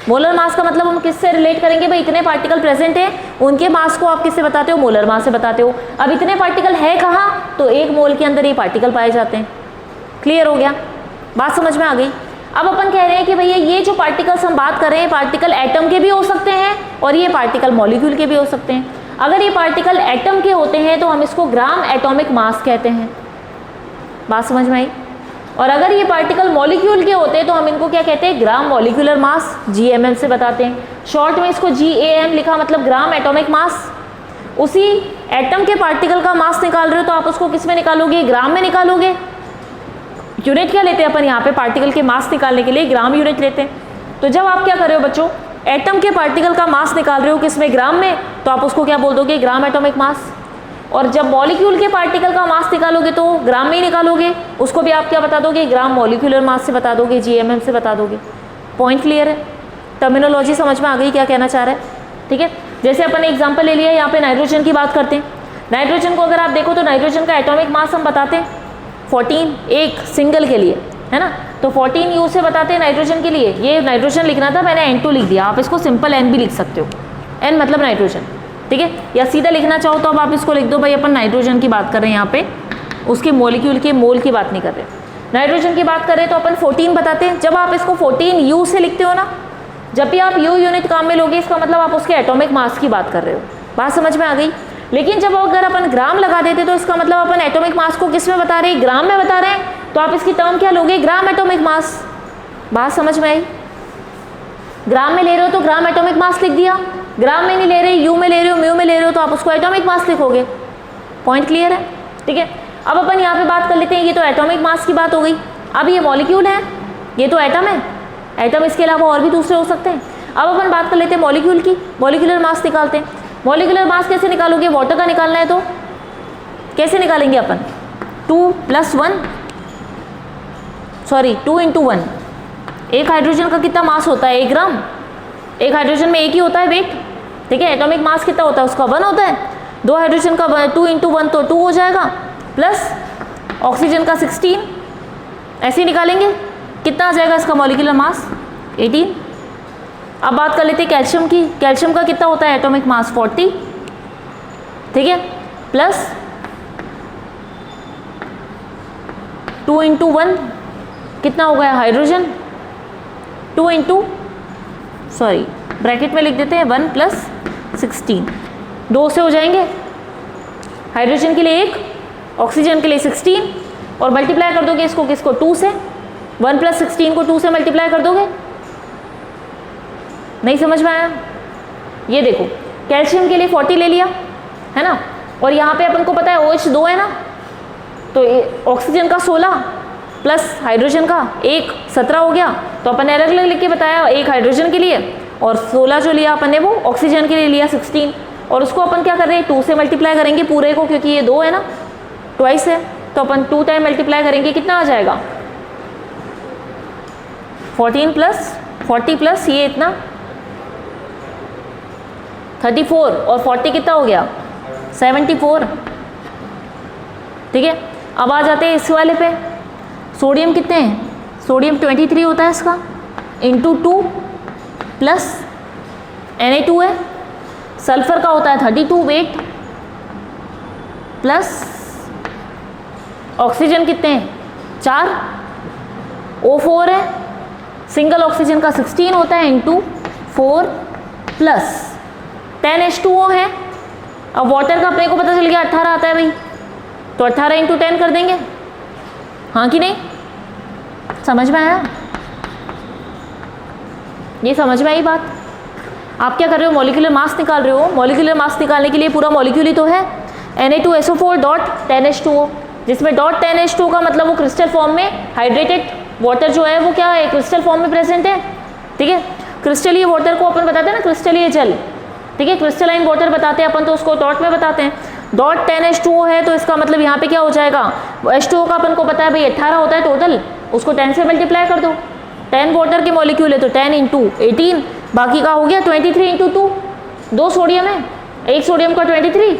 मोलर मास का मतलब हम किससे रिलेट करेंगे भाई, इतने पार्टिकल प्रेजेंट है, उनके मास को आप किससे बताते हो, मोलर मास से बताते हो। अब इतने पार्टिकल है कहाँ, तो 1 मोल के अंदर ये पार्टिकल पाए जाते हैं। क्लियर हो गया, बात समझ में आ गई। अब अपन कह रहे हैं कि भैया ये जो पार्टिकल्स हम बात कर रहे हैं, पार्टिकल एटम के भी हो सकते हैं और ये पार्टिकल मॉलिक्यूल के भी हो सकते हैं। अगर ये पार्टिकल एटम के होते हैं तो हम इसको ग्राम एटॉमिक मास कहते हैं। बात समझ में आई। और अगर ये पार्टिकल मॉलिक्यूल के होते हैं तो हम इनको क्या कहते हैं, ग्राम मॉलिक्यूलर मास, GMM से बताते हैं। शॉर्ट में इसको GAM लिखा, मतलब ग्राम एटॉमिक मास। उसी एटम के पार्टिकल का मास निकाल रहे हो तो आप उसको किस में निकालोगे, ग्राम में निकालोगे। यूनिट क्या लेते हैं अपन यहाँ पे, पार्टिकल के मास निकालने के लिए ग्राम यूनिट लेते हैं। तो जब आप क्या कर रहे हो बच्चों, एटम के पार्टिकल का मास निकाल रहे हो किसमें, ग्राम में, तो आप उसको क्या बोल दोगे, ग्राम एटॉमिक मास। और जब मॉलिक्यूल के पार्टिकल का मास निकालोगे तो ग्राम में ही निकालोगे, उसको भी आप क्या बता दोगे, ग्राम मॉलिक्यूलर मास से बता दोगे, GMM से बता दोगे। पॉइंट क्लियर है, टर्मिनोलॉजी समझ में आ गई क्या कहना चाह रहा है, ठीक है। जैसे अपन ने एग्जांपल ले लिया, यहाँ पे नाइट्रोजन की बात करते हैं। नाइट्रोजन को अगर आप देखो तो नाइट्रोजन का एटॉमिक मास हम बताते हैं 14, एक सिंगल के लिए, है ना। तो 14 U से बताते हैं नाइट्रोजन के लिए। ये नाइट्रोजन लिखना था, मैंने N2 लिख दिया, आप इसको सिंपल N भी लिख सकते हो, N मतलब नाइट्रोजन, ठीक है। या सीधा लिखना चाहो तो अब आप इसको लिख दो भाई, अपन नाइट्रोजन की बात कर रहे हैं यहाँ पे, उसके मॉलिक्यूल के मोल की बात नहीं कर रहे। नाइट्रोजन की बात करें तो अपन 14 बताते हैं। जब आप इसको 14 U से लिखते हो ना, जब भी आप U यूनिट काम में लोगे, इसका मतलब आप उसके एटॉमिक मास की बात कर रहे हो। बात समझ में आ गई। लेकिन जब अगर अपन ग्राम लगा देते तो इसका मतलब अपन एटॉमिक मास को किस में बता रहे हैं, ग्राम में बता रहे हैं, तो आप इसकी टर्म क्या लोगे, ग्राम एटॉमिक मास। बात समझ में आई। ग्राम में ले रहे हो तो ग्राम एटॉमिक मास लिख दिया, ग्राम में नहीं ले रहे, U में ले रहे हो, म्यू में ले रहे हो, तो आप उसको एटॉमिक मास लिखोगे। पॉइंट क्लियर है, ठीक है। अब अपन यहाँ पे बात कर लेते हैं, ये तो एटॉमिक मास की बात हो गई। अब ये मॉलिक्यूल है, ये तो एटम है, एटम इसके अलावा और भी दूसरे हो सकते हैं। अब अपन बात कर लेते हैं मॉलिक्यूल की, मॉलिक्यूलर मास निकालते हैं। मॉलिक्यूलर मास कैसे निकालोगे, वाटर का निकालना है तो कैसे निकालेंगे अपन, 2 × 1, एक हाइड्रोजन का कितना मास होता है, 1 ग्राम। एक हाइड्रोजन में 1 ही होता है वेट, ठीक है। एटॉमिक मास कितना होता है उसका, 1 होता है। 2 हाइड्रोजन का 2 × 1 तो 2 हो जाएगा, प्लस ऑक्सीजन का 16, ऐसे ही निकालेंगे। कितना आ जाएगा इसका मॉलिक्यूलर मास, 18। अब बात कर लेते हैं कैल्शियम की। कैल्शियम का कितना होता है एटॉमिक मास, 40, ठीक है, प्लस 2 × 1 कितना हो गया हाइड्रोजन, 2 × ब्रैकेट में लिख देते हैं 1 + 16, 2 से हो जाएंगे। हाइड्रोजन के लिए 1, ऑक्सीजन के लिए 16, और मल्टीप्लाई कर दोगे इसको किसको, 2 से। 1 + 16 को 2 से मल्टीप्लाई कर दोगे। नहीं समझ में आया। ये देखो कैल्शियम के लिए 40 ले लिया, है ना, और यहाँ पे अपन को पता है OH 2 है ना, तो ऑक्सीजन का 16 प्लस हाइड्रोजन का 1, 17 हो गया। तो अपन ने अलग अलग लिख के बताया, 1 हाइड्रोजन के लिए और 16 जो लिया अपन ने वो ऑक्सीजन के लिए लिया 16, और उसको अपन क्या कर रहे हैं 2 से मल्टीप्लाई करेंगे पूरे को, क्योंकि ये 2 है ना, ट्वाइस है, तो अपन 2 टाइम मल्टीप्लाई करेंगे, कितना आ जाएगा 14 + 40 प्लस ये इतना 34, और 40 कितना हो गया 74, ठीक है। अब आ जाते हैं इस वाले पे। सोडियम कितने हैं, सोडियम 23 होता है इसका, × 2 प्लस Na2 है। सल्फर का होता है 32 वेट, प्लस ऑक्सीजन कितने हैं 4, O4 है। सिंगल ऑक्सीजन का 16 होता है × 4 प्लस 10H2O है। अब वाटर का अपने को पता चल गया 18 आता है भाई, तो 18 इंटू 10 कर देंगे, हाँ कि नहीं? समझ में आया? ये समझ में आई बात? आप क्या कर रहे हो, मॉलिक्यूलर मास निकाल रहे हो। मॉलिक्यूलर मास निकालने के लिए पूरा मॉलिक्यूल ही तो है, Na2SO4 डॉट 10H2O, जिसमें डॉट 10H2O का मतलब वो क्रिस्टल फॉर्म में हाइड्रेटेड वाटर जो है वो क्या है, क्रिस्टल फॉर्म में प्रेजेंट है। ठीक है, क्रिस्टलीय वाटर को अपन बताते हैं ना क्रिस्टलीय जल, ठीक है, क्रिस्टलाइन वाटर बताते हैं अपन, तो उसको डॉट में बताते हैं। डॉट 10H2O है तो इसका मतलब यहाँ पे क्या हो जाएगा, H2O का अपन को पता है भाई 18 होता है टोटल, उसको 10 से मल्टीप्लाई कर दो। 10 वाटर के मॉलिक्यूल है तो 10 इंटू 18, बाकी का हो गया 23 इंटू 2, 2 सोडियम है, एक सोडियम का 23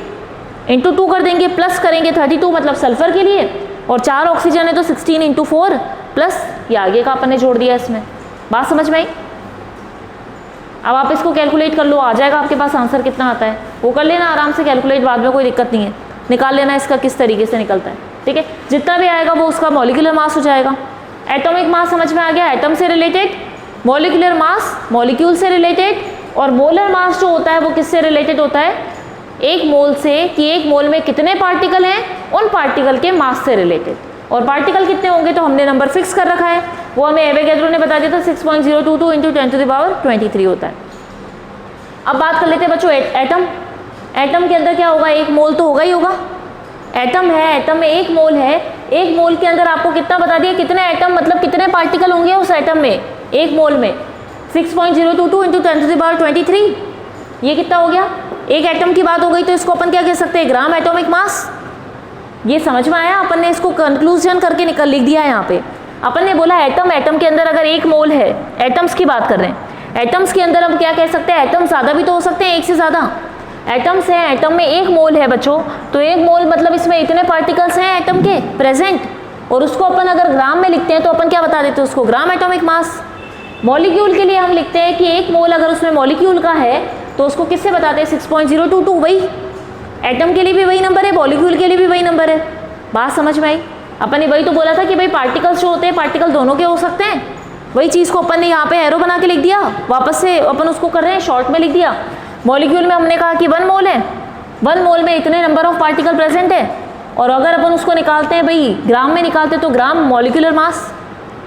इंटू 2 कर देंगे, प्लस करेंगे 32 मतलब सल्फर के लिए, और 4 ऑक्सीजन है तो 16 इंटू 4 प्लस ये आगे का अपन ने जोड़ दिया इसमें। बात समझ में आई? अब आप इसको कैलकुलेट कर लो, आ जाएगा आपके पास आंसर कितना आता है, वो कर लेना आराम से कैलकुलेट, बाद में कोई दिक्कत नहीं है, निकाल लेना इसका किस तरीके से निकलता है। ठीक है, जितना भी आएगा वो उसका मॉलिक्यूलर मास हो जाएगा। एटॉमिक मास समझ में आ गया, एटम से रिलेटेड, मॉलिक्यूलर मास मॉलिक्यूल से रिलेटेड, और मोलर मास जो होता है वो किससे रिलेटेड होता है, एक मोल से, कि एक मोल में कितने पार्टिकल हैं उन पार्टिकल के मास से रिलेटेड। और पार्टिकल कितने होंगे तो हमने नंबर फिक्स कर रखा है, वो हमें एवोगैड्रो ने बता दिया था 6.022 इंटू 10⁻23 होता है। अब बात कर लेते हैं बच्चों एटम। एटम के अंदर क्या होगा, एक मोल तो होगा ही होगा। एटम है, एटम में एक मोल है, एक मोल के अंदर आपको कितना बता दिया, कितने एटम मतलब कितने पार्टिकल होंगे उस एटम में, एक मोल में 6.022 इंटू 10⁻23, ये कितना हो गया, एक एटम की बात हो गई, तो इसको अपन क्या कह सकते हैं, ग्राम एटॉमिक मास। ये समझ में आया? अपन ने इसको कंक्लूजन करके लिख दिया है यहाँ पे। अपन ने बोला एटम, एटम के अंदर अगर एक मोल है, एटम्स की बात कर रहे हैं, एटम्स के अंदर हम क्या कह सकते हैं, एटम ज़्यादा भी तो हो सकते हैं, एक से ज़्यादा एटम्स हैं, एटम में एक मोल है बच्चों, तो एक मोल मतलब इसमें इतने पार्टिकल्स हैं एटम के प्रेजेंट, और उसको अपन अगर ग्राम में लिखते हैं तो अपन क्या बता देते हैं उसको, ग्राम एटॉमिक मास। मॉलिक्यूल के लिए हम लिखते हैं कि एक मोल अगर उसमें मॉलिक्यूल का है तो उसको किससे बताते हैं, 6.022, वही एटम के लिए भी वही नंबर है, मॉलिक्यूल के लिए भी वही नंबर है। बात समझ में आई? अपन ने वही तो बोला था कि भाई पार्टिकल्स जो होते हैं पार्टिकल दोनों के हो सकते हैं, वही चीज़ को अपन ने यहाँ पे एरो बना के लिख दिया, वापस से अपन उसको कर रहे हैं शॉर्ट में लिख दिया। मॉलिक्यूल में हमने कहा कि 1 मोल है, 1 मोल में इतने नंबर ऑफ पार्टिकल प्रेजेंट है, और अगर अपन उसको निकालते हैं भाई ग्राम में निकालते तो gram molecular mass,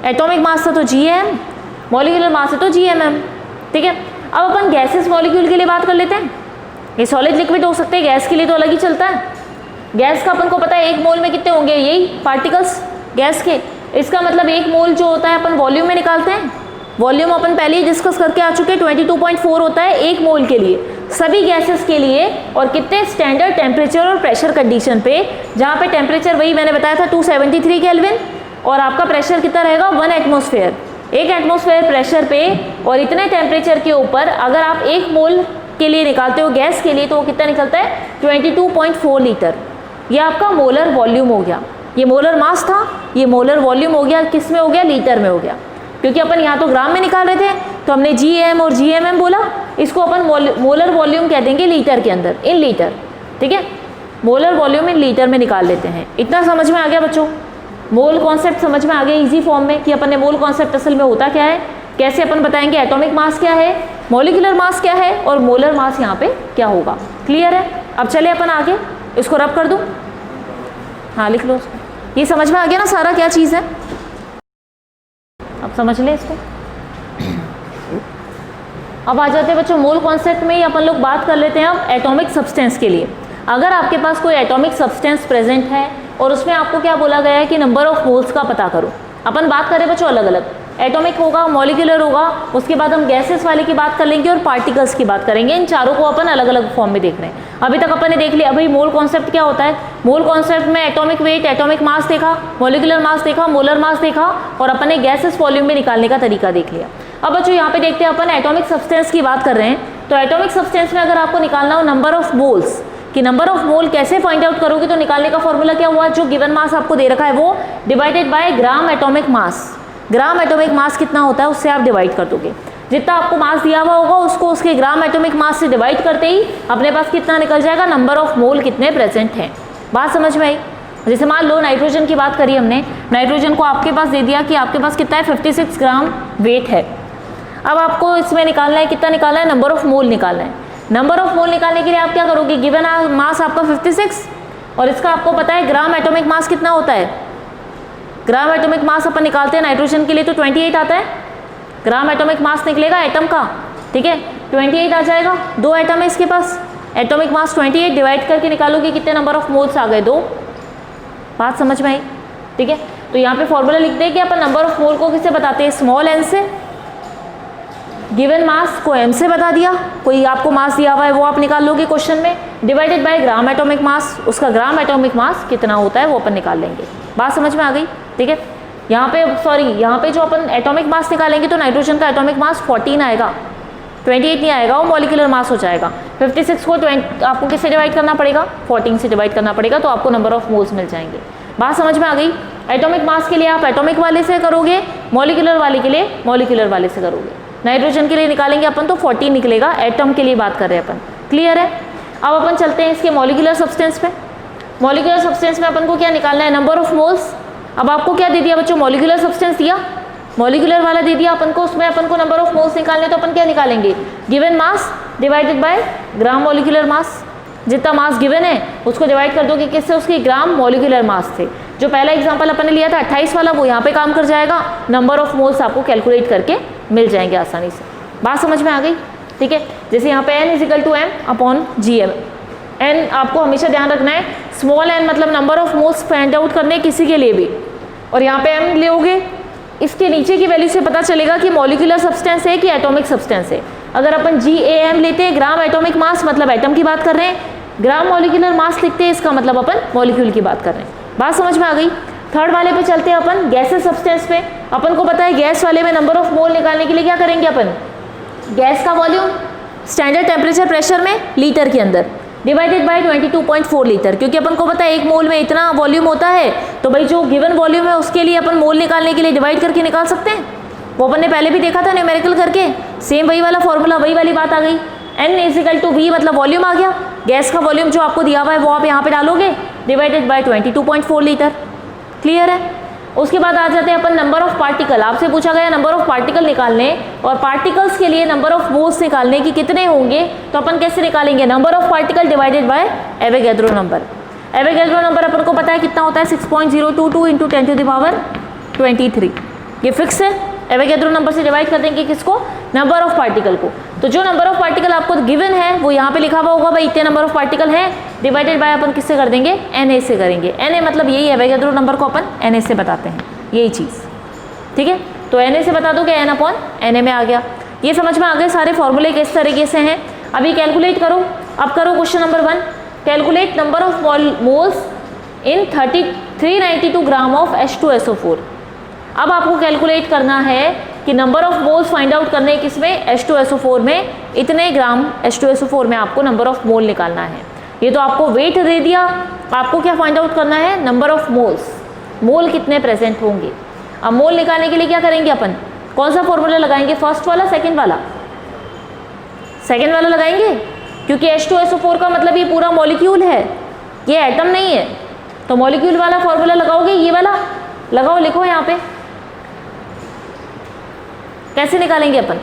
atomic mass था तो GAM, मॉलिक्यूलर मास है तो GMM। ठीक है, अब अपन गैसेस मॉलिक्यूल के लिए बात कर लेते हैं। ये सॉलिड लिक्विड हो सकते हैं, गैस के लिए तो अलग ही चलता है। गैस का अपन को पता है एक मोल में कितने होंगे, यही पार्टिकल्स गैस के। इसका मतलब एक मोल जो होता है अपन वॉल्यूम में निकालते हैं, वॉल्यूम अपन पहले ही डिस्कस करके आ चुके हैं, 22.4 होता है एक मोल के लिए सभी गैसेस के लिए, और कितने स्टैंडर्ड टेम्परेचर और प्रेशर कंडीशन पे, जहाँ पे टेम्परेचर वही मैंने बताया था 273 केल्विन, और आपका प्रेशर कितना रहेगा 1 एटमॉस्फेयर, एक एटमॉस्फेयर प्रेशर पे, और इतने टेम्परेचर के ऊपर अगर आप एक मोल के लिए निकालते हो गैस के लिए तो वो कितना निकलता है 22.4 लीटर। ये आपका मोलर वॉल्यूम हो गया, ये मोलर मास था, ये मोलर वॉल्यूम हो गया, किस में हो गया, लीटर में हो गया, क्योंकि अपन यहाँ तो ग्राम में निकाल रहे थे तो हमने GAM और GMM बोला, इसको अपन मोलर वॉल्यूम कह देंगे लीटर के अंदर, इन लीटर। ठीक है, मोलर वॉल्यूम इन लीटर में निकाल लेते हैं। इतना समझ में आ गया बच्चों? मोल कॉन्सेप्ट समझ में आ गया इजी फॉर्म में कि अपन ने मोल कॉन्सेप्ट असल में होता क्या है, कैसे अपन बताएंगे एटॉमिक मास क्या है, मॉलिक्यूलर मास क्या है, और मोलर मास यहाँ पे क्या होगा। क्लियर है? अब चले अपन आगे, इसको रब कर दूँ, हाँ लिख लो उसको। ये समझ में आ गया ना सारा क्या चीज़ है? अब समझ लें इसको। अब आ जाते हैं बच्चों मोल कॉन्सेप्ट में ही अपन लोग बात कर लेते हैं अब एटॉमिक सब्सटेंस के लिए। अगर आपके पास कोई एटॉमिक सब्सटेंस प्रेजेंट है और उसमें आपको क्या बोला गया है कि नंबर ऑफ मोल्स का पता करो, अपन बात करें बच्चों अलग अलग, एटॉमिक होगा, मॉलिक्यूलर होगा, उसके बाद हम गैसेस वाले की बात कर लेंगे और पार्टिकल्स की बात करेंगे। इन चारों को अपन अलग अलग फॉर्म में देख रहे हैं। अभी तक अपन ने देख लिया अभी मोल कॉन्सेप्ट क्या होता है। मोल कॉन्सेप्ट में एटॉमिक वेट, एटॉमिक मास देखा, मॉलिक्यूलर मास देखा, मोलर मास देखा, और अपन ने गैसेस वॉल्यूम में निकालने का तरीका देख लिया। अब बच्चों यहाँ पे देखते हैं अपन एटॉमिक सब्सटेंस की बात कर रहे हैं। तो एटॉमिक सब्सटेंस में अगर आपको निकालना हो नंबर ऑफ मोल्स, कि नंबर ऑफ मोल कैसे फाइंड आउट करोगे, तो निकालने का फॉर्मूला क्या हुआ, जो गिवन मास आपको दे रखा है वो divided by gram atomic mass. Gram atomic mass कितना होता है उससे आप डिवाइड कर दोगे, जितना आपको मास दिया हुआ होगा उसको उसके ग्राम एटॉमिक मास से डिवाइड करते ही अपने पास कितना निकल जाएगा, नंबर ऑफ मोल कितने प्रेजेंट हैं। बात समझ में आई? जैसे मान लो नाइट्रोजन की बात करी हमने, नाइट्रोजन को आपके पास दे दिया कि आपके पास कितना है 56 ग्राम वेट है। अब आपको इसमें निकालना है, कितना निकालना है, नंबर ऑफ मोल निकालना है। नंबर ऑफ मोल निकालने के लिए आप क्या करोगे, गिवन मास आपका 56 और इसका आपको पता है ग्राम एटॉमिक मास कितना होता है, ग्राम एटॉमिक मास अपन निकालते हैं नाइट्रोजन के लिए तो 28 आता है, ग्राम एटॉमिक मास निकलेगा एटम का, ठीक है 28 आ जाएगा, 2 एटम है इसके पास, एटॉमिक मास 28 डिवाइड करके निकालोगे कितने नंबर ऑफ मोल्स आ गए, 2। बात समझ में आई, ठीक है। तो यहाँ पे फॉर्मूला लिखते हैं कि अपन नंबर ऑफ मोल को किससे बताते हैं, स्मॉल एन से, गिवन मास को एम से बता दिया, कोई आपको मास दिया हुआ है वो आप निकाल लोगे क्वेश्चन में, divided by gram atomic mass, उसका ग्राम एटॉमिक मास कितना होता है वो अपन निकाल लेंगे। बात समझ में आ गई, ठीक है। यहाँ पे यहाँ पे जो अपन एटॉमिक मास निकालेंगे तो नाइट्रोजन का एटॉमिक मास 14 आएगा, 28 नहीं आएगा, वो मॉलिक्यूलर मास हो जाएगा। 56 को आपको किससे डिवाइड करना पड़ेगा, 14 से डिवाइड करना पड़ेगा, तो आपको नंबर ऑफ मोल्स मिल जाएंगे। बात समझ में आ गई। एटॉमिक मास के लिए आप एटॉमिक वाले से करोगे, मॉलिक्यूलर वाले के लिए मॉलिक्यूलर वाले से करोगे। नाइट्रोजन के लिए निकालेंगे अपन तो 14 निकलेगा, एटम के लिए बात कर रहे हैं अपन, क्लियर है। अब अपन चलते हैं इसके मॉलिक्यूलर सब्सटेंस पे। मॉलिक्यूलर सब्सटेंस में अपन को क्या निकालना है, नंबर ऑफ मोल्स। अब आपको क्या दे दिया बच्चों, मॉलिक्यूलर सब्सटेंस दिया, मॉलिक्यूलर वाला दे दिया अपन को, उसमें अपन को नंबर ऑफ मोल्स निकालने, तो अपन क्या निकालेंगे, given mass divided by gram molecular mass. जितना मास गिवन है उसको डिवाइड कर दो कि किससे, उसके ग्राम मॉलिक्यूलर मास थे। जो पहला एग्जांपल अपन ने लिया था 28 वाला, वो यहाँ पे काम कर जाएगा, नंबर ऑफ मोल्स आपको कैलकुलेट करके मिल जाएंगे आसानी से। बात समझ में आ गई, ठीक है। जैसे यहाँ पे n = m/gm, n आपको हमेशा ध्यान रखना है, स्मॉल n मतलब number of moles find out करने किसी के लिए भी, और यहाँ पे m लोगे, इसके नीचे की वैल्यू से पता चलेगा कि मॉलिक्यूलर सब्सटेंस है कि एटॉमिक सब्सटेंस है। अगर अपन GAM लेते हैं, ग्राम एटॉमिक मास मतलब एटम की बात कर रहे हैं, ग्राम मॉलिक्यूलर मास लिखते हैं, इसका मतलब अपन मॉलिक्यूल की बात कर रहे हैं। बात समझ में आ गई। थर्ड वाले पे चलते हैं अपन, गैसेस सब्सटेंस पे। अपन को पता है गैस वाले में नंबर ऑफ मोल निकालने के लिए क्या करेंगे अपन, गैस का वॉल्यूम स्टैंडर्ड टेम्परेचर प्रेशर में लीटर के अंदर डिवाइडेड बाय 22.4 लीटर, क्योंकि अपन को पता है एक मोल में इतना वॉल्यूम होता है, तो भाई जो गिवन वॉल्यूम है उसके लिए अपन मोल निकालने के लिए डिवाइड करके निकाल सकते हैं। वो अपन ने पहले भी देखा था न्यूमेरिकल करके, सेम वही वाला फॉर्मूला, वही वाली बात आ गई। n = v मतलब वॉल्यूम आ गया, गैस का वॉल्यूम जो आपको दिया हुआ है वो आप यहाँ पे डालोगे, डिवाइडेड बाय 22.4 लीटर, क्लियर है। उसके बाद आ जाते हैं अपन नंबर ऑफ पार्टिकल। आपसे पूछा गया नंबर ऑफ पार्टिकल निकालने, और पार्टिकल्स के लिए नंबर ऑफ मोल्स निकालने की कितने होंगे, तो अपन कैसे निकालेंगे, number of particle divided by Avogadro number. Avogadro number अपन को पता है कितना होता है, 6.022 × 10⁻23, ये फिक्स है। एवोगैड्रो नंबर से डिवाइड कर देंगे किसको, नंबर ऑफ पार्टिकल को। तो जो नंबर ऑफ पार्टिकल आपको गिवन है वो यहाँ पे लिखा हुआ होगा, भाई इतने नंबर ऑफ पार्टिकल हैं, डिवाइडेड बाय अपन किससे कर देंगे, Na से करेंगे। Na मतलब यही है, एवोगैड्रो नंबर को अपन Na से बताते हैं, यही चीज़, ठीक है। तो Na से बता दो कि n/Na में आ गया। ये समझ में आ गए सारे फॉर्मूले किस तरीके से हैं। अभी कैलकुलेट करो। अब करो question number 1, calculate number of moles in 392 gram of H2SO4। अब आपको कैलकुलेट करना है कि number of moles find out करने किसमें, H2SO4 में, इतने ग्राम H2SO4 में आपको नंबर ऑफ मोल निकालना है। ये तो आपको वेट दे दिया, आपको क्या फाइंड आउट करना है, नंबर ऑफ मोल्स, मोल कितने प्रेजेंट होंगे। अब मोल निकालने के लिए क्या करेंगे अपन, कौन सा फॉर्मूला लगाएंगे, फर्स्ट वाला सेकंड वाला, सेकंड वाला लगाएंगे, क्योंकि H2SO4 का मतलब ये पूरा मॉलिक्यूल है, ये एटम नहीं है, तो मॉलिक्यूल वाला फॉर्मूला लगाओगे, ये वाला लगाओ, लिखो यहाँ पे। कैसे निकालेंगे अपन,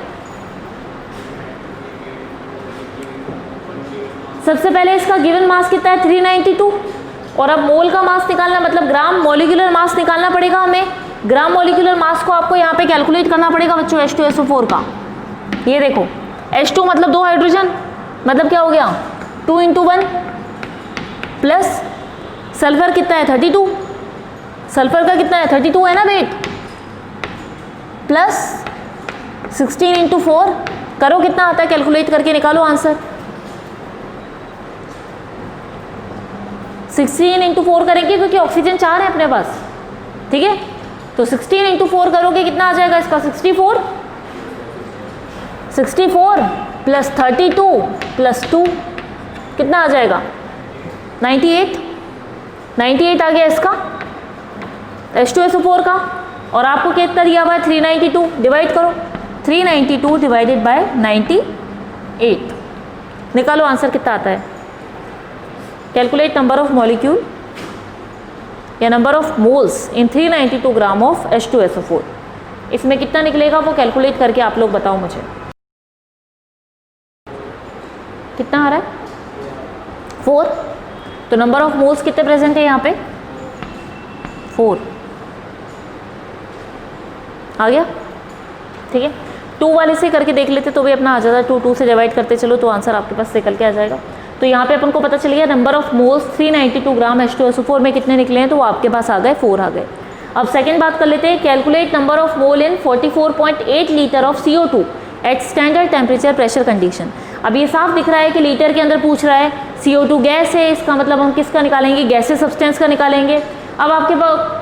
सबसे पहले इसका गिवन मास कितना है 392, और अब मोल का मास निकालना मतलब ग्राम मॉलिक्यूलर मास निकालना पड़ेगा हमें। ग्राम मॉलिक्यूलर मास को आपको यहाँ पे कैलकुलेट करना पड़ेगा बच्चों H2SO4 का। ये देखो H2 मतलब 2 हाइड्रोजन, मतलब क्या हो गया 2 × 1, प्लस सल्फर कितना है 32, सल्फर का कितना है 32 है ना वेट, प्लस 16 × 4, करो कितना आता है, कैलकुलेट करके निकालो आंसर। 16 × 4 करेंगे क्योंकि ऑक्सीजन 4 है अपने पास, ठीक है। तो 16 × 4 करोगे कितना आ जाएगा इसका 64 प्लस 32 प्लस 2 कितना आ जाएगा 98 आ गया इसका H2SO4 का। और आपको कितना दिया हुआ है 392, डिवाइड करो 392 डिवाइडेड बाय 98, निकालो आंसर कितना आता है। कैलकुलेट नंबर ऑफ मॉलिक्यूल या number of moles in 392 gram of H2SO4, इसमें कितना निकलेगा वो कैलकुलेट करके आप लोग बताओ मुझे। कितना आ रहा है 4। तो नंबर ऑफ मोल्स कितने प्रेजेंट है यहाँ पे 4 आ गया। ठीक है, 2 वाले से करके देख लेते तो भी अपना आ जाता, 2 से डिवाइड करते चलो तो आंसर आपके पास निकल के आ जाएगा। तो यहाँ पे अपन को पता चल गया number of moles 392 gram H2SO4 में कितने निकले हैं, तो वो आपके पास आ गए 4 आ गए। अब सेकंड बात कर लेते हैं, calculate number of mole in 44.8 litre of CO2 at standard temperature pressure condition. अब ये साफ दिख रहा है कि लीटर के अंदर पूछ रहा है, CO2 गैस है, इसका मतलब हम किसका निकालेंगे, गैसेस सब्सटेंस का निकालेंगे। अब आपके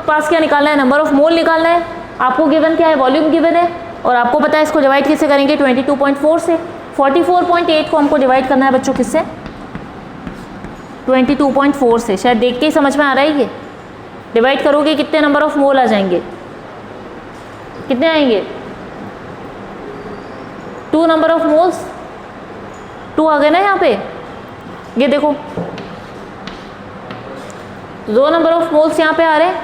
पास क्या निकालना है, नंबर ऑफ मोल निकालना है। आपको गिवन क्या है, वॉल्यूम गिवन है, और आपको पता है इसको डिवाइड किससे करेंगे 22.4 से। 44.8 को हमको डिवाइड करना है बच्चों किससे, 22.4 से। शायद देख के ही समझ में आ रहा है, ये डिवाइड करोगे कितने नंबर ऑफ मोल आ जाएंगे, कितने आएंगे 2 नंबर ऑफ मोल्स, 2 आ गए ना यहाँ पे। ये देखो 2 नंबर ऑफ मोल्स यहाँ पे आ रहे हैं,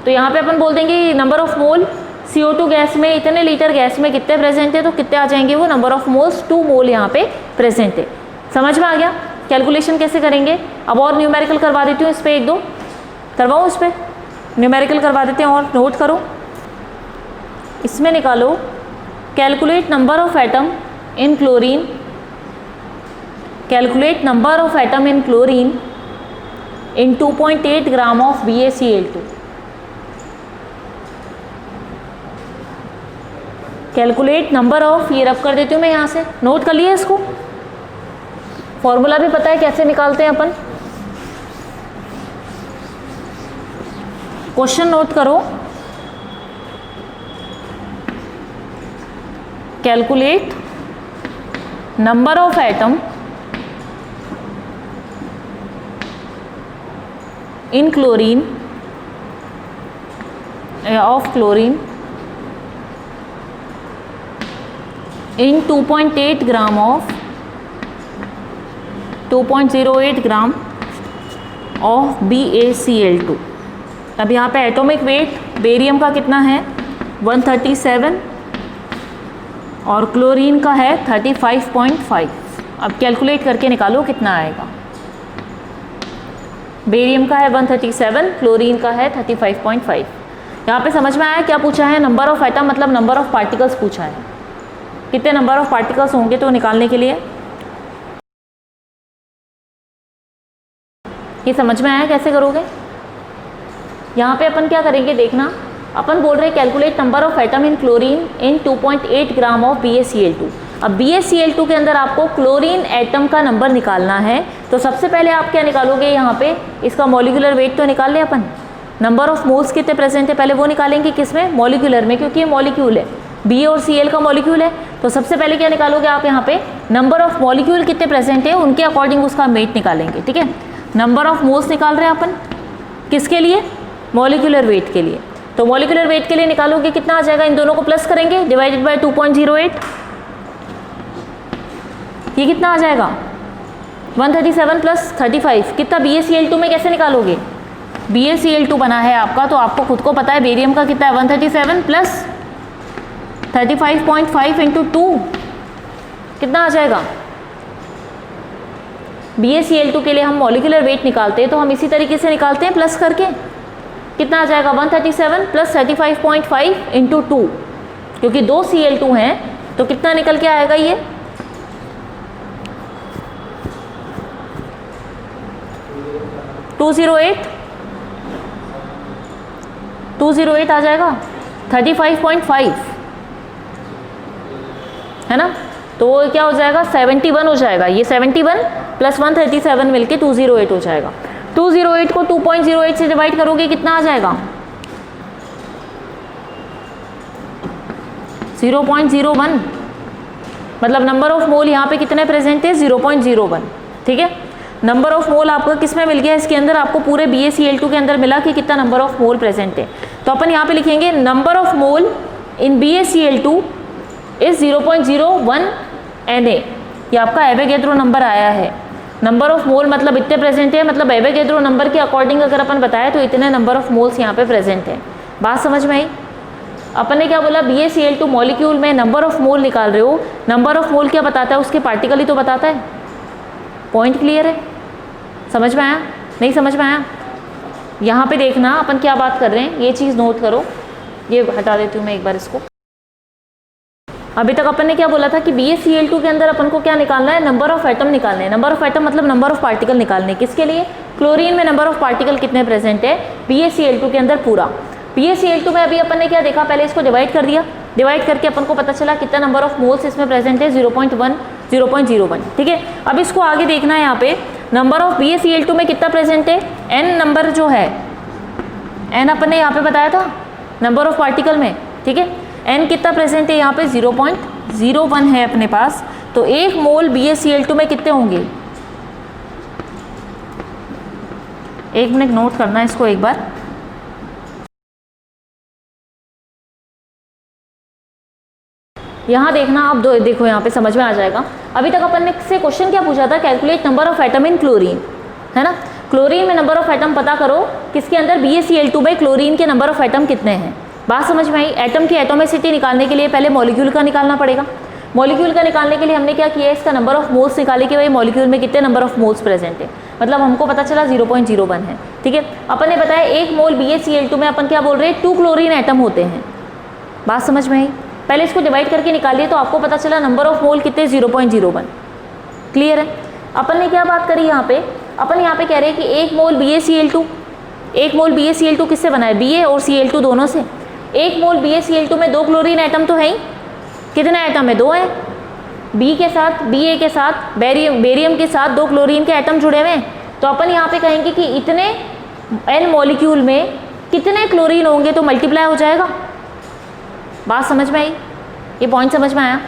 तो यहाँ पे अपन बोल देंगे number of mole CO2 gas में, इतने लीटर गैस में कितने प्रेजेंट है, तो कितने आ जाएंगे वो नंबर ऑफ मोल्स 2 मोल यहाँ पे प्रेजेंट है। समझ में आ गया। कैलकुलेशन कैसे करेंगे, अब और न्यूमेरिकल करवा देती हूँ इस पर, 1-2 करवाऊँ इस पर, न्यूमेरिकल करवा देते हैं और नोट करो। इसमें निकालो calculate number of atom in chlorine, calculate number of atom in chlorine in 2.8 gram of BaCl2। Calculate number of, ये रब कर देती हूँ मैं यहाँ से, नोट कर लिए इसको, फॉर्मूला भी पता है कैसे निकालते हैं अपन। क्वेश्चन नोट करो, calculate number of atom in chlorine of chlorine in 2.8 gram of 2.08 gram of BaCl2। अब यहाँ पे एटॉमिक वेट बेरियम का कितना है 137 और क्लोरीन का है 35.5। अब कैलकुलेट करके निकालो कितना आएगा। बेरियम का है 137, क्लोरीन का है 35.5। यहाँ पे समझ में आया क्या पूछा है, नंबर ऑफ एटम मतलब नंबर ऑफ पार्टिकल्स पूछा है, कितने नंबर ऑफ पार्टिकल्स होंगे तो निकालने के लिए। ये समझ में आया कैसे करोगे। यहाँ पे अपन क्या करेंगे देखना, अपन बोल रहे हैं calculate number of atom in chlorine in 2.8 gram of BaCl2। अब BaCl2 के अंदर आपको क्लोरीन एटम का नंबर निकालना है, तो सबसे पहले आप क्या निकालोगे, यहाँ पे इसका मॉलिक्यूलर वेट तो निकाल ले अपन, नंबर ऑफ मोल्स कितने प्रेजेंट है पहले वो निकालेंगे, किसमें, मॉलिक्यूलर में, क्योंकि ये मॉलिक्यूल है, B और Cl का मॉलिक्यूल है। तो सबसे पहले क्या निकालोगे आप, यहाँ पे नंबर ऑफ मॉलिक्यूल कितने प्रेजेंट है उनके अकॉर्डिंग उसका वेट निकालेंगे। ठीक है, नंबर ऑफ मोल्स निकाल रहे हैं अपन, किसके लिए, मॉलिक्यूलर वेट के लिए। तो मॉलिक्यूलर वेट के लिए निकालोगे कितना आ जाएगा, इन दोनों को प्लस करेंगे, डिवाइडेड बाय 2.08, ये कितना आ जाएगा 137 प्लस 35, कितना BaCl2 में कैसे निकालोगे, BaCl2 बना है आपका, तो आपको खुद को पता है बेरियम का कितना है 137 प्लस 35.5 इंटू 2 कितना आ जाएगा। BaCl2 के लिए हम मॉलिक्यूलर वेट निकालते हैं तो हम इसी तरीके से निकालते हैं प्लस करके, कितना आ जाएगा 137 प्लस 35.5 इंटू 2, क्योंकि 2 Cl2 हैं तो कितना निकल के आएगा, ये 208 आ जाएगा, 35.5 है ना, तो वो क्या हो जाएगा 71 हो जाएगा, ये 71 प्लस 137 मिलके 208 हो जाएगा। 208 को 2.08 से डिवाइड करोगे कितना आ जाएगा 0.01, मतलब नंबर ऑफ मोल यहाँ पे कितने प्रेजेंट है 0.01। ठीक है, नंबर ऑफ मोल आपका किस में मिल गया, इसके अंदर आपको पूरे BaCl2 के अंदर मिला कि कितना नंबर ऑफ मोल प्रेजेंट है। तो अपन यहाँ पे लिखेंगे number of mole in BaCl2 is 0.01 Na, ये आपका एवोगैड्रो नंबर आया है। नंबर ऑफ मोल मतलब इतने प्रेजेंट है, मतलब एवोगैड्रो नंबर के अकॉर्डिंग अगर अपन बताए तो इतने नंबर ऑफ मोल्स यहाँ पे प्रेजेंट है। बात समझ में आई। अपन ने क्या बोला, BaCl2 मॉलिक्यूल में नंबर ऑफ मोल निकाल रहे हो, नंबर ऑफ मोल क्या बताता है, उसके पार्टिकल ही तो बताता है। पॉइंट क्लियर है? समझ में आया? नहीं समझ में आया? यहाँ पे देखना अपन क्या बात कर रहे हैं, ये चीज़ नोट करो। ये हटा देती हूँ मैं एक बार इसको। अभी तक अपन ने क्या बोला था कि BaCl2 के अंदर अपन को क्या निकालना है, नंबर ऑफ एटम निकालने हैं। नंबर ऑफ एटम मतलब नंबर ऑफ पार्टिकल निकालने, किसके लिए? क्लोरीन में नंबर ऑफ पार्टिकल कितने प्रेजेंट है BaCl2 के अंदर पूरा। BaCl2 में अभी अपन ने क्या देखा, पहले इसको डिवाइड कर दिया, डिवाइड करके अपन को पता चला कितना नंबर ऑफ मोल्स इसमें प्रेजेंट है, 0.1 0.01, ठीक है। अब इसको आगे देखना है, यहाँ पे नंबर ऑफ BaCl2 में कितना प्रेजेंट है, n नंबर जो है, n अपन ने यहाँ पे बताया था नंबर ऑफ पार्टिकल में, ठीक है। n कितना प्रेजेंट है यहाँ पे, 0.01 है अपने पास। तो 1 मोल BaCl2 में कितने होंगे, 1 मिनट नोट करना है इसको एक बार। यहाँ देखना आप, दो देखो यहाँ पे समझ में आ जाएगा। अभी तक अपन ने से क्वेश्चन क्या पूछा था, calculate number of atom in chlorine, है ना। क्लोरीन में नंबर ऑफ एटम पता करो, किसके अंदर, BaCl2 में क्लोरीन के नंबर ऑफ एटम कितने हैं। बात समझ में आई? एटम की एटोमिसिटी निकालने के लिए पहले मॉलिक्यूल का निकालना पड़ेगा। मॉलिक्यूल का निकालने के लिए हमने क्या किया है, इसका नंबर ऑफ मोल्स निकाले कि भाई मॉलिक्यूल में कितने नंबर ऑफ मोल्स प्रेजेंट है, मतलब हमको पता चला 0.01 है, ठीक है। अपन ने बताया 1 मोल BaCl2 में अपन क्या बोल रहे हैं, 2 क्लोरीन एटम होते हैं। बात समझ में आई? पहले इसको डिवाइड करके निकालिए तो आपको पता चला नंबर ऑफ मोल कितने, 0.01। क्लियर है? अपन ने क्या बात करी यहाँ पे, अपन यहाँ पे कह रहे हैं कि 1 मोल BaCl2, 1 मोल BaCl2 किससे बना है, Ba और Cl2 दोनों से। 1 मोल BaCl2 में 2 क्लोरीन एटम तो है ही, कितने एटम है, 2 है। B के साथ, Ba के साथ, बेरियम के साथ 2 क्लोरीन के एटम जुड़े हुए हैं। तो अपन यहाँ पे कहेंगे कि इतने N मॉलिक्यूल में कितने क्लोरीन होंगे तो मल्टीप्लाई हो जाएगा। बात समझ में आई? ये पॉइंट समझ में आया?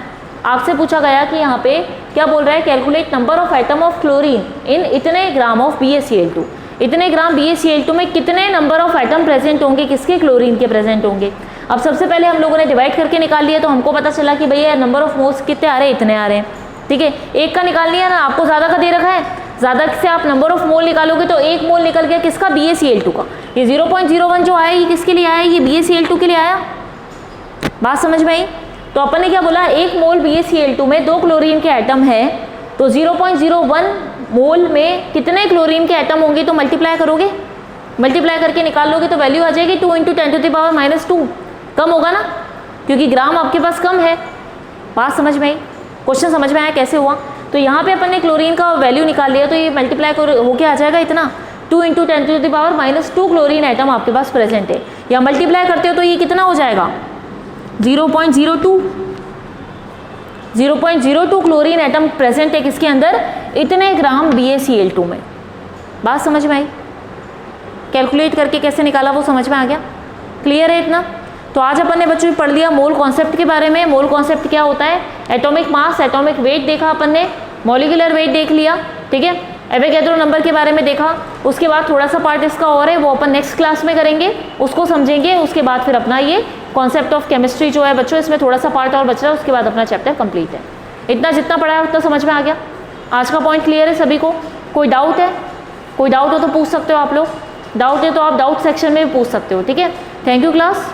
आपसे पूछा गया कि यहाँ पे क्या बोल रहा है, calculate number of atom of chlorine in इतने ग्राम ऑफ BaCl2। इतने ग्राम BaCl2 में कितने नंबर ऑफ एटम प्रेजेंट होंगे, किसके, क्लोरीन के प्रेजेंट होंगे। अब सबसे पहले हम लोगों ने डिवाइड करके निकाल लिया, तो हमको पता चला कि भैया नंबर ऑफ मोल्स कितने आ रहे हैं, इतने आ रहे हैं, ठीक है। एक का निकाल लिया ना, आपको ज़्यादा का दे रखा है, ज़्यादा से आप नंबर ऑफ मोल निकालोगे तो 1 मोल निकल गया किसका, BaCl2 का। ये 0.01 जो आया ये किसके लिए आया, ये BaCl2 के लिए आया। बात समझ में आई? तो अपन ने क्या बोला, 1 मोल BaCl2 में 2 क्लोरीन के एटम है, तो 0.01 मोल में कितने क्लोरीन के एटम होंगे तो मल्टीप्लाई करोगे, मल्टीप्लाई करके निकाल लोगे तो वैल्यू आ जाएगी 2 × 10⁻²। कम होगा ना, क्योंकि ग्राम आपके पास कम है। बात समझ में आई? क्वेश्चन समझ में आया कैसे हुआ? तो यहाँ पे अपन ने क्लोरीन का वैल्यू निकाल लिया, तो ये मल्टीप्लाई होके आ जाएगा इतना, 2 × 10⁻² क्लोरीन एटम आपके पास प्रेजेंट है। या मल्टीप्लाई करते हो तो ये कितना हो जाएगा, 0.02 क्लोरीन एटम प्रेजेंट है किसके अंदर, इतने ग्राम BaCl2 में। बात समझ में आई? कैलकुलेट करके कैसे निकाला वो समझ में आ गया? क्लियर है इतना? तो आज अपन ने बच्चों पढ़ लिया मोल कॉन्सेप्ट के बारे में। मोल कॉन्सेप्ट क्या होता है, एटॉमिक मास, एटॉमिक वेट देखा अपन ने, मॉलिक्यूलर वेट देख लिया, ठीक है। एवोगैड्रो नंबर के बारे में देखा। उसके बाद थोड़ा सा पार्ट इसका और है, वो अपन नेक्स्ट क्लास में करेंगे, उसको समझेंगे। उसके बाद फिर अपना ये कॉन्सेप्ट ऑफ केमिस्ट्री जो है बच्चों, इसमें थोड़ा सा पार्ट और बच रहा है, उसके बाद अपना चैप्टर कंप्लीट है। इतना जितना पढ़ा है उतना समझ में आ गया। आज का पॉइंट क्लियर है सभी को? कोई डाउट है? कोई डाउट हो तो पूछ सकते हो आप लोग। डाउट है तो आप डाउट सेक्शन में भी पूछ सकते हो, ठीक है। Thank you class.